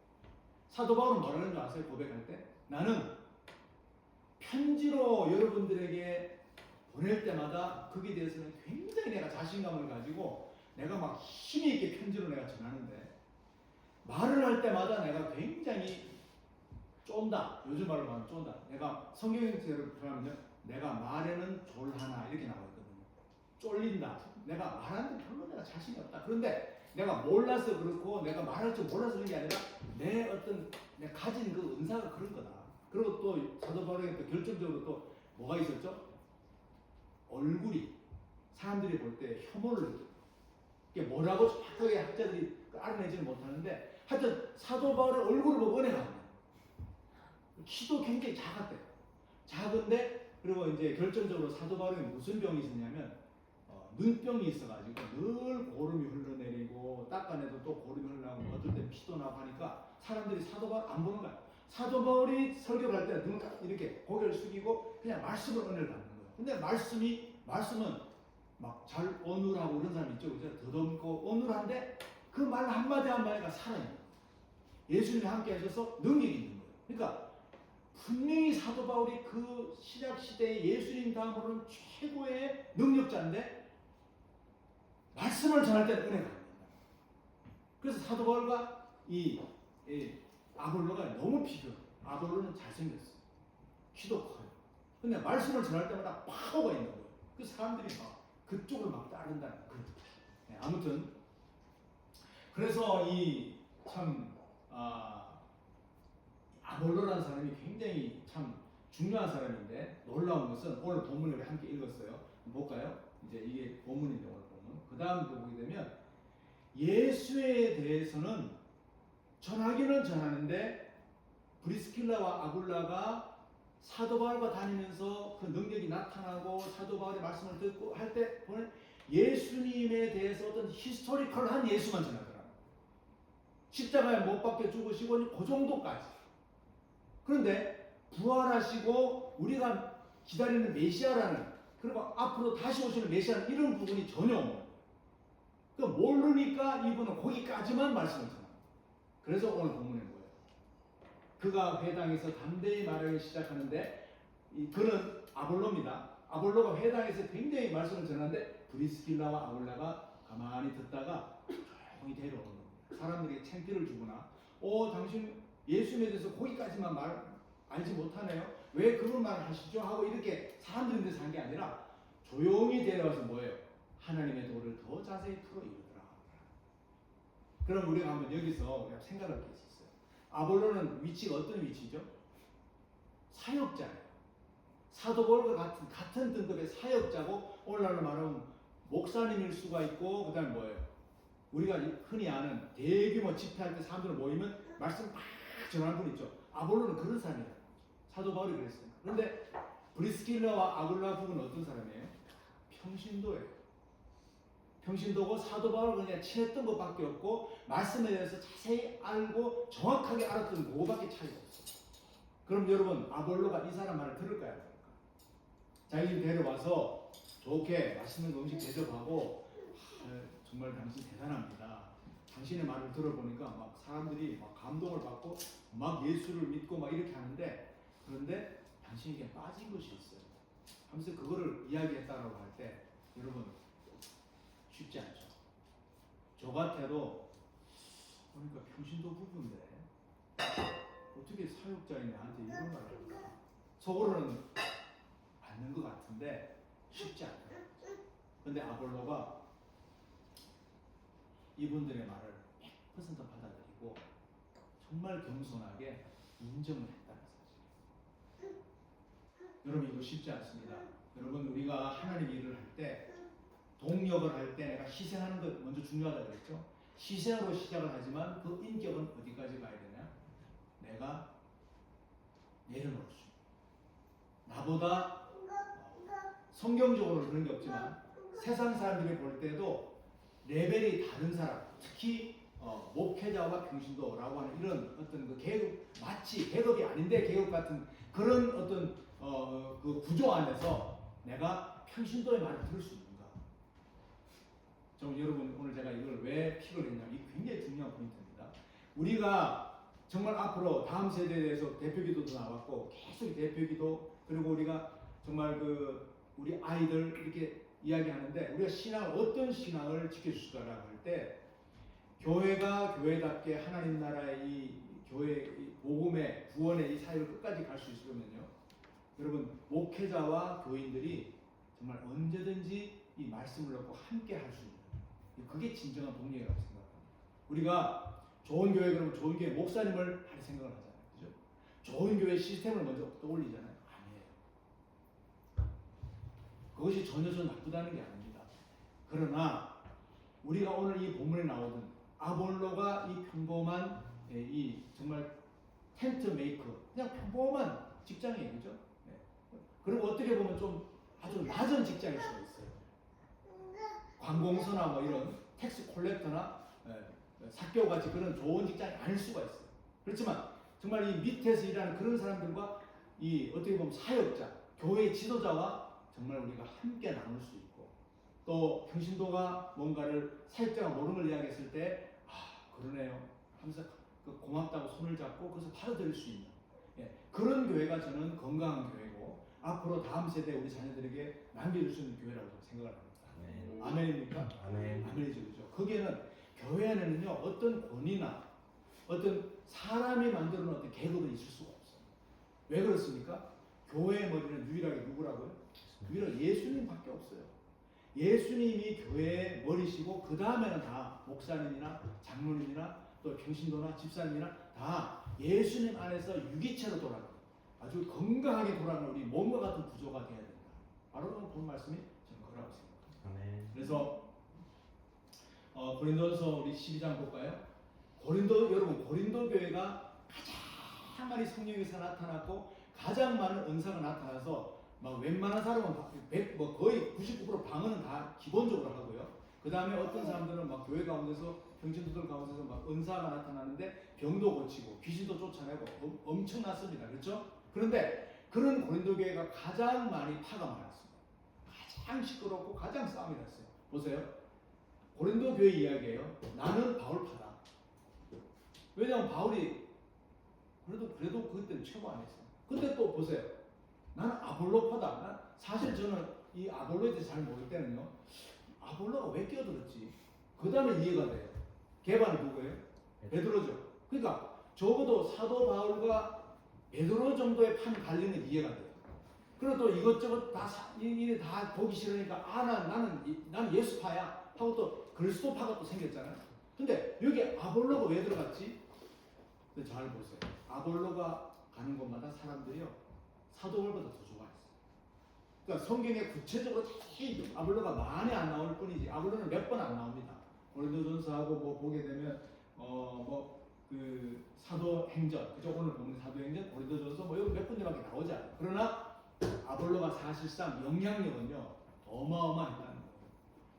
사도 바울은 뭐라는 줄 아세요? 고백할 때 나는 편지로 여러분들에게 보낼 때마다 거기에 대해서는 굉장히 내가 자신감을 가지고 내가 막 힘이 있게 편지로 내가 전하는데 말을 할 때마다 내가 굉장히 쫀다. 요즘 말로 말하면 쫀다. 내가 성경에서 표현하면요 내가 말에는 졸하나 이렇게 나와 있거든요. 쫄린다. 내가 말하는데 별로 내가 자신이 없다. 그런데 내가 몰라서 그렇고 내가 말할 줄 몰라서 그런 게 아니라 내가 가진 그 은사가 그런 거다. 그리고 또 사도 바울에게 또 결정적으로 또 뭐가 있었죠? 얼굴이 사람들이 볼 때 혐오를 느껴요. 이게 뭐라고 정확하게 학자들이 알아내지는 못하는데 하여튼 사도 바울의 얼굴을 보고 은혜가 안 돼요. 키도 굉장히 작았대요. 작은데 그리고 이제 결정적으로 사도 바울에 무슨 병이 있었냐면 눈병이 있어가지고 늘 고름이 흘러내리고 닦아내도 또 고름이 흘러나고 어떨 때 피도 나고 하니까 사람들이 사도 바울 안 보는 거야. 사도 바울이 설교를 할 때 눈을 이렇게 고개를 숙이고 그냥 말씀을 은혜를 받는 거예요. 근데 말씀은 막 잘 어눌하고 이런 사람 있죠, 그죠? 더듬고 어눌한데 그 말 한마디 한마디가 살아있는 거예요. 예수님이 함께 하셔서 능력이 있는 거예요. 그러니까 분명히 사도 바울이 그 신약 시대의 예수님 다음으로는 최고의 능력자인데 말씀을 전할 때는 은혜가 아닙니다. 그래서 사도 바울과 이 아볼로가 너무 비교해요. 아볼로는 잘생겼어요. 키도 커요. 근데 말씀을 전할 때마다 파워가 있는 거예요. 그 사람들이 막 그쪽을 막 따른다는 거예요. 네, 아무튼 그래서 이 참 아볼로라는 사람이 굉장히 참 중요한 사람인데 놀라운 것은 오늘 본문을 우리 함께 읽었어요. 볼까요? 이제 이게 본문인데 오늘 본문. 그 다음 보게 되면 예수에 대해서는 전하기는 전하는데 브리스킬라와 아굴라가 사도 바울과 다니면서 그 능력이 나타나고 사도 바울의 말씀을 듣고 할 때 보면 예수님에 대해서 어떤 히스토리컬한 예수만 전하더라고요. 십자가에 못 박혀 죽으시고 그 정도까지. 그런데 부활하시고 우리가 기다리는 메시아라는, 그리고 앞으로 다시 오시는 메시아라는 이런 부분이 전혀 없는 거예요. 그러니까 모르니까 이분은 거기까지만 말씀을 전합니다. 그래서 오늘 본문에 뭐예요? 그가 회당에서 담대히 말하기 시작하는데 그는 아볼로입니다. 아볼로가 회당에서 굉장히 말씀을 전하는데 브리스킬라와 아굴라가 가만히 듣다가 조용히 데려오는 겁니다. 사람들에게 창피를 주거나 당신 예수님에 대해서 거기까지만 알지 못하네요. 왜 그런 말을 하시죠? 하고 이렇게 사람들인 데서 한 게 아니라 조용히 데려와서 뭐예요? 하나님의 도를 더 자세히 풀어 이루더라. 그럼 우리가 한번 여기서 생각할 게 있었어요. 아볼로는 위치가 어떤 위치죠? 사역자예요. 사도 바울과 같은 등급의 사역자고, 오늘날로 말하면 목사님일 수가 있고, 그 다음에 뭐예요? 우리가 흔히 아는 대규모 집회할 때 사람들 모이면 말씀 막 전하는 분 있죠. 아볼로는 그런 사람이에요. 사도 바울이 그랬어요. 그런데 브리스킬라와 아굴라 부부는 어떤 사람이에요? 평신도예요. 평신도고 사도 바울을 그냥 친했던 것밖에 없고 말씀에 대해서 자세히 알고 정확하게 알았던 그거밖에 차이가 없어요. 그럼 여러분, 아볼로가 이 사람 말을 들을까요? 자기 집 데려와서 좋게 맛있는 음식 대접하고 정말 당신 대단합니다. 당신의 말을 들어보니까 막 사람들이 막 감동을 받고 막 예수를 믿고 막 이렇게 하는데, 그런데 당신에게 빠진 것이 있어요. 하면서 그거를 이야기했다라고 할 때 여러분 쉽지 않죠. 저 같아도 그러니까 평신도 부부인데 어떻게 사역자인 나한테 이런 말을 할까? 속으로는 맞는 것 같은데 쉽지 않아요. 근데 아볼로가 이분들의 말을 100% 받아들이고 정말 겸손하게 인정을 했다는 사실. 여러분, 이거 쉽지 않습니다. 여러분, 우리가 하나님 일을 할 때, 동력을 할 때 내가 희생하는 것 먼저 중요하다고 그랬죠. 희생으로 시작을 하지만 그 인격은 어디까지 가야 되냐? 내가 내려놓을 수 있는, 나보다 성경적으로는 그런 게 없지만 세상 사람들이 볼 때도 레벨이 다른 사람, 특히 목회자와 평신도라고 하는 이런 어떤 그 계급, 마치 계급이 아닌데 계급 같은 그런 어떤 그 구조 안에서 내가 평신도의 말을 들을 수 있는가? 좀 여러분, 오늘 제가 이걸 왜 픽을 했냐면 이게 굉장히 중요한 포인트입니다. 우리가 정말 앞으로 다음 세대에 대해서 대표기도도 나왔고 계속 대표기도, 그리고 우리가 정말 우리 아이들 이렇게 이야기하는데 우리가 신앙을, 어떤 신앙을 지켜주실까라고 할 때 교회가 교회답게 하나님 나라의 이 교회 이 복음의 구원의 이 사역을 끝까지 갈 수 있으려면요, 여러분, 목회자와 교인들이 정말 언제든지 이 말씀을 넣고 함께 할 수 있는, 그게 진정한 동력이라고 생각합니다. 우리가 좋은 교회 그러면 좋은 교회 목사님을 할 생각을 하잖아요. 그죠? 좋은 교회 시스템을 먼저 떠올리잖아요. 아니에요. 그것이 전혀 나쁘다는 게 아닙니다. 그러나 우리가 오늘 이 본문에 나오던 아볼로가 이 평범한 이 정말 텐트 메이커, 그냥 평범한 직장이에요. 그죠? 네. 그리고 어떻게 보면 좀 아주 낮은 직장일 수가 있어요. 관공서나 뭐 이런 텍스 콜렉터나 사교같이 그런 좋은 직장이 아닐 수가 있어요. 그렇지만 정말 이 밑에서 일하는 그런 사람들과 이 어떻게 보면 사역자, 교회 지도자와 정말 우리가 함께 나눌 수 있고, 또 평신도가 뭔가를 사역자가 모르는 걸 이야기했을 때 그러네요 하면서 그 고맙다고 손을 잡고 그래서 받아들일 수 있는 그런 교회가 저는 건강한 교회고 앞으로 다음 세대 우리 자녀들에게 남겨줄 수 있는 교회라고 생각을 합니다. 아멘입니까? 아멘. 아멘이죠. 그죠? 거기에는 교회에는요 어떤 권위나 어떤 사람이 만드는 어떤 계급은 있을 수가 없어요. 왜 그렇습니까? 교회의 머리는 유일하게 누구라고요? 유일하게 예수님밖에 없어요. 예수님이 교회의 머리시고 그 다음에는 다 목사님이나 장로님이나 또 평신도나 집사님이나 다 예수님 안에서 유기체로 돌아가요. 아주 건강하게 돌아가는 우리 몸과 같은 구조가 되어야 된다. 바로 그 말씀이 저는 그거라고 생각합니다. 아멘. 그래서 고린도전서 우리 12장 볼까요? 여러분 고린도 교회가 가장 많이 성령에서 나타났고 가장 많은 은사가 나타나서 막 웬만한 사람은 거의 99% 방언은 다 기본적으로 하고요. 그 다음에 어떤 사람들은 막 교회 가운데서 평신도들 가운데서 막 은사가 나타나는데 병도 고치고 귀신도 쫓아내고 엄청났습니다. 그렇죠? 그런데 그런 고린도 교회가 가장 많이 파가 많았습니다. 가장 시끄럽고 가장 싸움이 났어요. 보세요. 고린도 교회 이야기예요. 나는 바울파다. 왜냐하면 바울이 그래도 그때는 최고 아니었어요. 근데 또 보세요. 나는 아볼로파다. 사실 저는 이 아볼로에 대해서 잘 모를 때는요. 아볼로가 왜 끼어들었지? 그 다음에 이해가 돼요. 개발은 누구예요? 베드로죠. 그러니까 적어도 사도 바울과 베드로 정도의 판 갈리는 이해가 돼요. 그리고 또 이것저것 다 보기 싫으니까 나는 예수파야 하고 또 그리스도파가 또 생겼잖아요. 근데 여기 아볼로가 왜 들어갔지? 근데 잘 보세요. 아볼로가 가는 곳마다 사람들이요 사도 바울보다 더 좋아했어요. 그러니까 성경에 구체적으로 아볼로가 많이 안 나올 뿐이지 아볼로는 몇 번 안 나옵니다. 고린도전서하고 뭐 보게 되면 그 사도행전 그죠? 오늘 보는 사도행전 고린도전서 뭐 여기 몇 군데밖에 나오지 않아요. 그러나 아볼로가 사실상 영향력은요 어마어마했다는 거예요.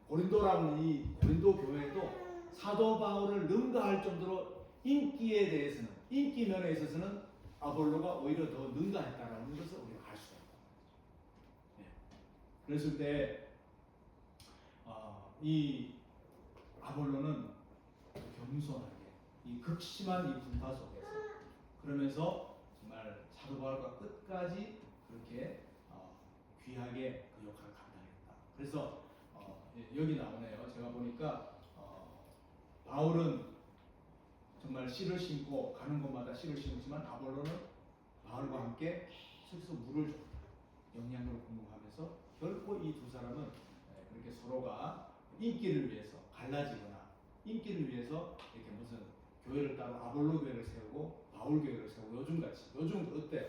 고린도라는 이 고린도 교회도 사도 바울을 능가할 정도로 인기에 대해서는 인기 면에 있어서는 아볼로가 오히려 더 능가했다라는 것을 우리가 알 수가 있다. 네. 그랬을 때 이 아볼로는 겸손하게 이 극심한 이 분파 속에서 그러면서 정말 사도 바울과 끝까지 그렇게 귀하게 그 역할을 감당했다. 그래서 여기 나오네요. 제가 보니까 바울은 정말 씨를 심고 가는 곳마다 씨를 심지만 아볼로는 바울과 함께 계속해서 물을 줬다. 영양을 공급하면서 결코 이 두 사람은 그렇게 서로가 인기를 위해서 갈라지거나 인기를 위해서 이렇게 무슨 교회를 따로 아볼로 교회를 세우고 바울 교회를 세우고 요즘같이 요즘 어때요?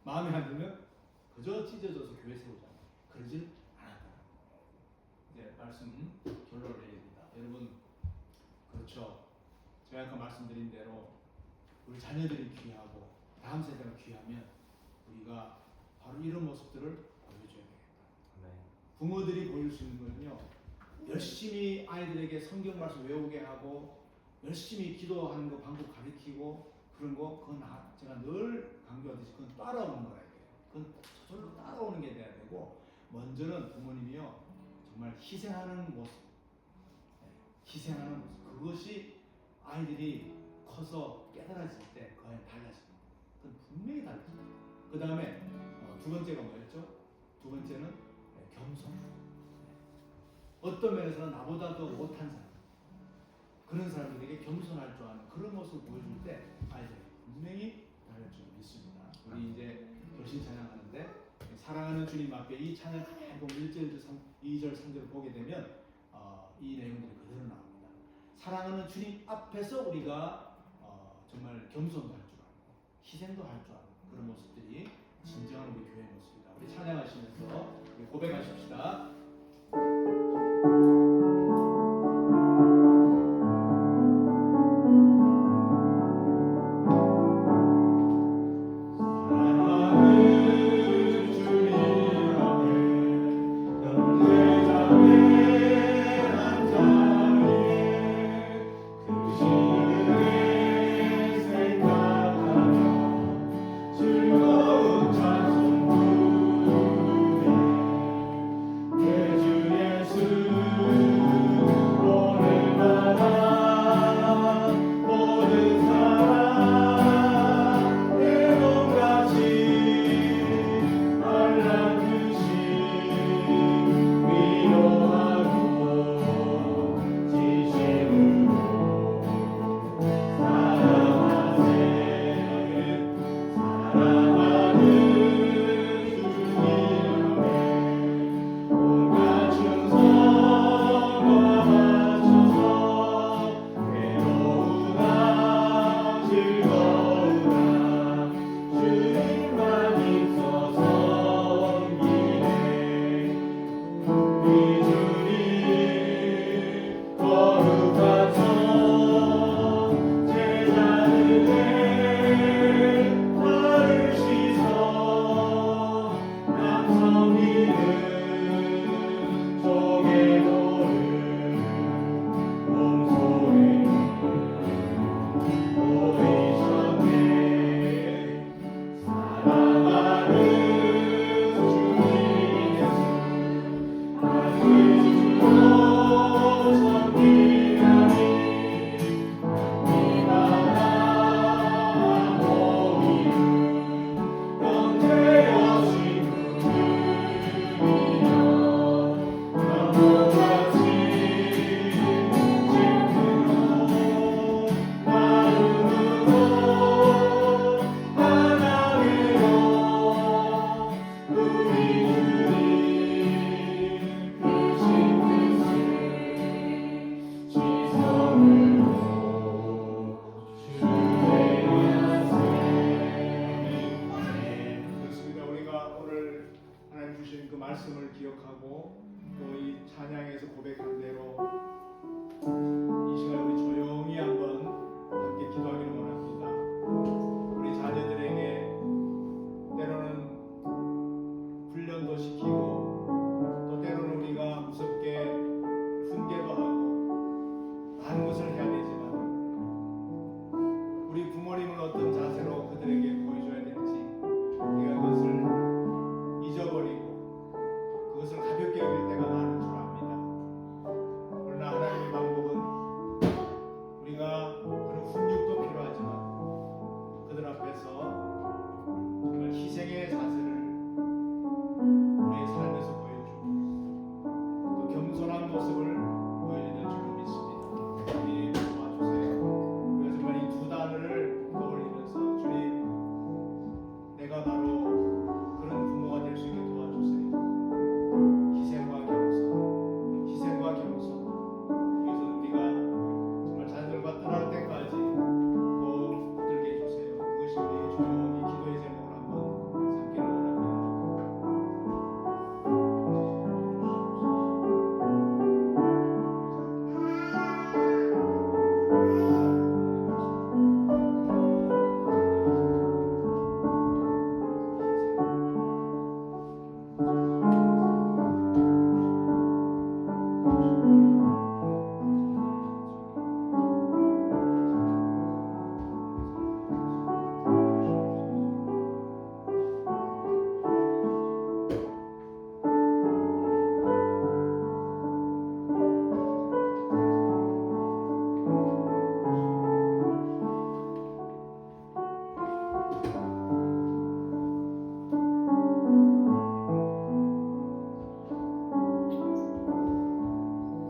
마음에 안 들면 그저 찢어져서 교회 세우잖아요. 그러질 않았다. 이제 말씀 결론을 내야 됩니다. 여러분 그렇죠. 제가 아까 말씀드린 대로 우리 자녀들이 귀하고 다음 세대가 귀하면 우리가 바로 이런 모습들을 보여줘야 되겠다. 네. 부모들이 보일 수 있는 거는요. 열심히 아이들에게 성경 말씀 외우게 하고 열심히 기도하는 거 방법 가르치고 그런 거 그건 제가 늘 강조하듯이 그건 따라오는 거라 이게. 그건 저절로 따라오는 게 돼야 되고 먼저는 부모님이요 정말 희생하는 모습, 희생하는 모습 그것이 아이들이 커서 깨달아질 때 그에 달라집니다. 그건 분명히 달라집니다. 그 다음에 두 번째가 뭐였죠? 두 번째는 겸손. 어떤 면에서는 나보다 더 못한 사람 그런 사람들에게 겸손할 줄 아는 그런 모습을 보여줄 때 아이들이 분명히 달라질 줄 믿습니다. 우리 이제 결심 찬양하는데 사랑하는 주님 앞에 이 찬양 가만히 1절, 2절, 3절을 보게 되면 이 내용들이 그대로 나옵니다. 사랑하는 주님 앞에서 우리가 정말 겸손도 할 줄 알고 희생도 할 줄 아는 그런 모습들이 진정한 우리 교회의 모습입니다. 우리 찬양하시면서 우리 고백하십시다. 즐거운 찬송 부르네 사랑하는 주님의 온갖 충성과 맞춰서 괴로우나 즐거우나 주님만 있어서 섬기네. 우리 주님 거룩한 성 제자들의 발을 씻어 남 섬기는 조개도를 몸소리 보이셨네. 사랑하는 주님 예수 주로 섬기나니 미나나 모이는 영태여신 분이여 나무같이 짙은 마음으로 하나님으로 우리 주님 크신 뜻을 지성으로 그렇습니다. 우리가 오늘 하나님 주신 그 말씀을 기억하고 또 이 찬양에서 고백한 대로 이 시간 우리 조용히 한번 함께 기도하기를 원합니다. 우리 자녀들에게 때로는 훈련도 시키고 또 때로는 우리가 무섭게 훈계도 하고 많은 것을 해야 되지만 우리 부모님은 어떤 자세로 그들에게 보여줘야 될지 우리가 그것을 잊어버리고 그것을 가볍게 여길 때가 많은 줄 압니다. 그러나 하나님의 방법은 우리가 그런 훈육도 필요하지만 그들 앞에서 정말 희생의 자세를 우리의 삶에서 보여주고 또 겸손한 모습을 보여줘야 될 줄 믿습니다. 주님 도와주세요. 우리가 정말 이 두 단어를 떠올리면서 주님 내가 바로 그런 부모가 될 수 있게 도와주세요. 희생과 겸손, 희생과 겸손. 그래서 우리가 정말 자녀들과 떠날 때까지 꼭 붙들게 해주세요. 그것이 우리의 조용히 기도의 제목을 한번 삼기를 원합니다.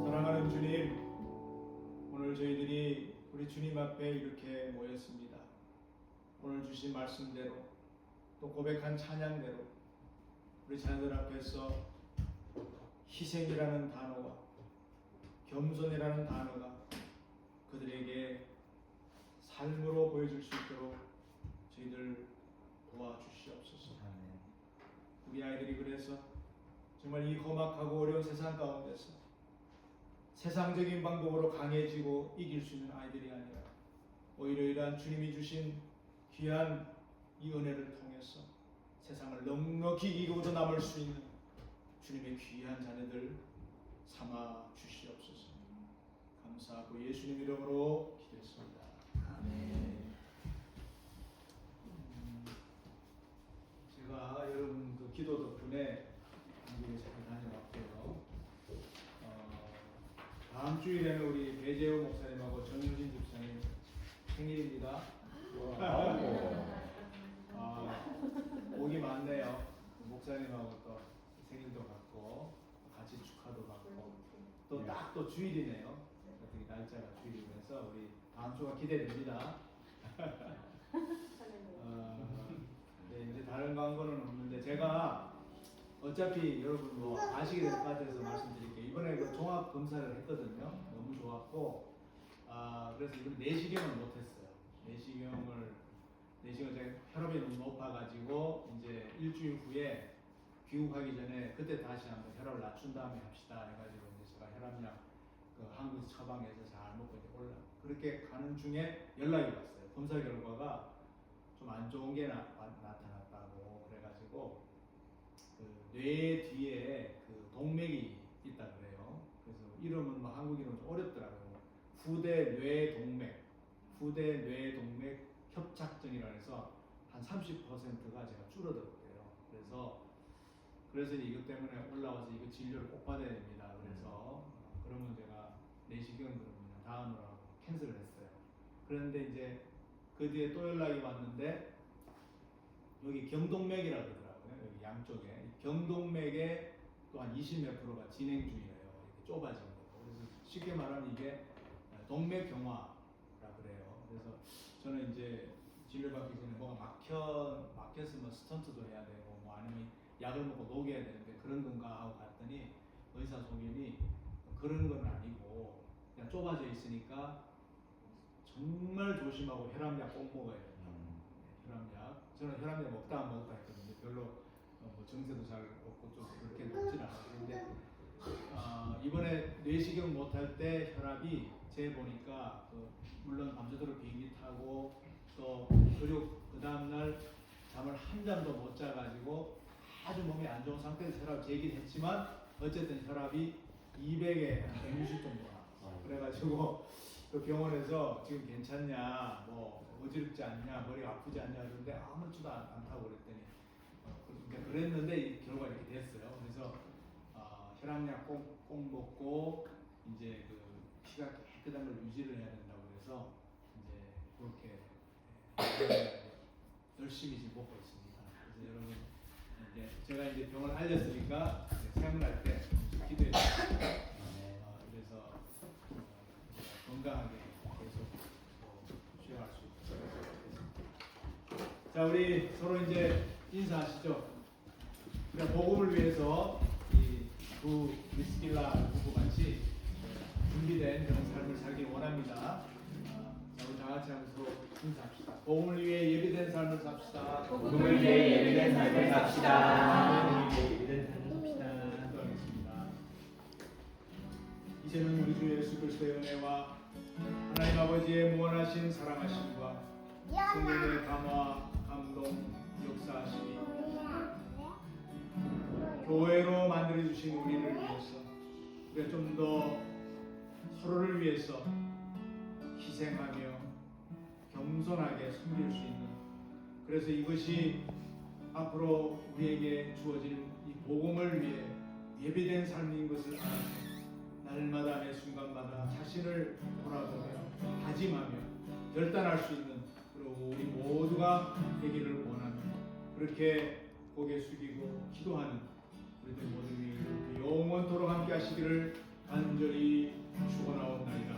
사랑하는 주님, 오늘 저희들이 우리 주님 앞에 이렇게 모였습니다. 오늘 주신 말씀대로 또 고백한 찬양대로 우리 자녀들 앞에서 희생이라는 단어와 겸손이라는 단어가 그들에게 삶으로 보여줄 수 있도록 저희들 도와주시옵소서. 우리 아이들이 그래서 정말 이 험악하고 어려운 세상 가운데서 세상적인 방법으로 강해지고 이길 수 있는 아이들이 아니라 오히려 이러한 주님이 주신 귀한 이 은혜를 통해서 세상을 넉넉히 이기고도 남을 수 있는 주님의 귀한 자녀들 삼아 주시옵소서. 감사하고 예수님 이름으로 기도했습니다. 아멘. 제가 여러분 그 기도 덕분에 한국에 잘 다녀왔고요. 다음 주일에는 우리 배재호 목사님하고 정윤진 집사님 생일입니다. 복이 많네요. 목사님하고 또 생일도 갖고 같이 축하도 받고 또 딱 또 주일이네요. 어떻게 날짜가 주일이면서 우리 다음 주가 기대됩니다. 제가 어차피 여러분 뭐 아시게 될 것 같아서 말씀드릴게요. 이번에 그 종합 검사를 했거든요. 너무 좋았고, 그래서 이번 내시경을 못했어요. 내시경을 제가 혈압이 너무 높아가지고 이제 일주일 후에 귀국하기 전에 그때 다시 한번 혈압을 낮춘 다음에 합시다 해가지고 이제 제가 혈압약 그 한국에서 처방해서 잘 먹고 이제 그렇게 가는 중에 연락이 왔어요. 검사 결과가 좀 안 좋은 게 나타났다고 그래가지고 그 뇌 뒤에 그 동맥이 있다 그래요. 그래서 이름은 뭐 한국 이름은 좀 어렵더라고요. 후대 뇌동맥 협착증이라 해서 한 30%가 제가 줄어들었대요. 그래서 이것 때문에 올라와서 이거 진료를 꼭 받아야 됩니다. 그래서 그러면 제가 내시경 그러면 다음으로 하고 캔슬을 했어요. 그런데 이제 그 뒤에 또 연락이 왔는데 여기 경동맥이라 그러더라고요. 여기 양쪽에 경동맥에 또 한 20몇 프로가 진행 중이에요. 이렇게 좁아진 거. 그래서 쉽게 말하면 이게 동맥경화라 그래요. 그래서 저는 이제 진료받기 전에 뭐가 막혔으면 스턴트도 해야 되고 뭐 아니면 약을 먹고 녹여야 되는데 그런 건가 하고 갔더니 의사 소견이 그런 건 아니고 그냥 좁아져 있으니까 정말 조심하고 혈압약 꼭 먹어야 된다. 혈압약. 저는 혈압약 먹다 안 먹었다 했거든요. 별로 뭐 증세도 잘 없고 좀 그렇게 높진 않았는데 이번에 내시경 못할 때 혈압이 재 보니까 물론 밤새도록 비행기 타고 또 그리고 그 다음날 잠을 한 잠도 못 자가지고 아주 몸이 안 좋은 상태에서 혈압 재긴 했지만 어쨌든 혈압이 200에 160 정도 나왔어요. 그래가지고 그 병원에서 지금 괜찮냐, 뭐 어지럽지 않냐, 머리가 아프지 않냐 그러는데 아무렇지도 않다고 그랬더니 그러니까 그랬는데 결과 이렇게 됐어요. 그래서 혈압약 꼭 먹고 이제 그 피가 깨끗한 걸 유지를 해야 된다고 그래서 이제 그렇게 열심히 지금 먹고 있습니다. 그래서 여러분 이제 제가 이제 병을 알렸으니까 생각날 때 기도해 주세요. 그래서 건강하게 계속 쉬어갈 수 있도록 하겠습니다. 자, 우리 서로 이제 인사하시죠. 우리가 복음을 위해서 이 두 미스길라 부부 같이 준비된 그런 삶을 살길 원합니다. 자, 우리 다 같이 하면서 인사합시다. 복음을 위해 예비된 삶을 삽시다. 복음을 위해 예비된 삶을 삽시다. 예비된 삶을 삽시다. 기도하겠습니다. 이제는 우리 주 예수 그리스도의 은혜와 하나님 아버지의 무한하신 사랑하심과 성령의 감화, 감동, 역사하심이 교회로 만들어주신 우리를 위해서 우리가 좀 더 서로를 위해서 희생하며 겸손하게 섬길 수 있는 그래서 이것이 앞으로 우리에게 주어질 이 복음을 위해 예비된 삶인 것을 알아서 날마다 매 순간마다 자신을 돌아보며 다짐하며 결단할 수 있는 그리고 우리 모두가 되기를 원하며 그렇게 고개 숙이고 기도하는 우리들 모두 영원토록 함께 하시기를 간절히 축원하옵나이다.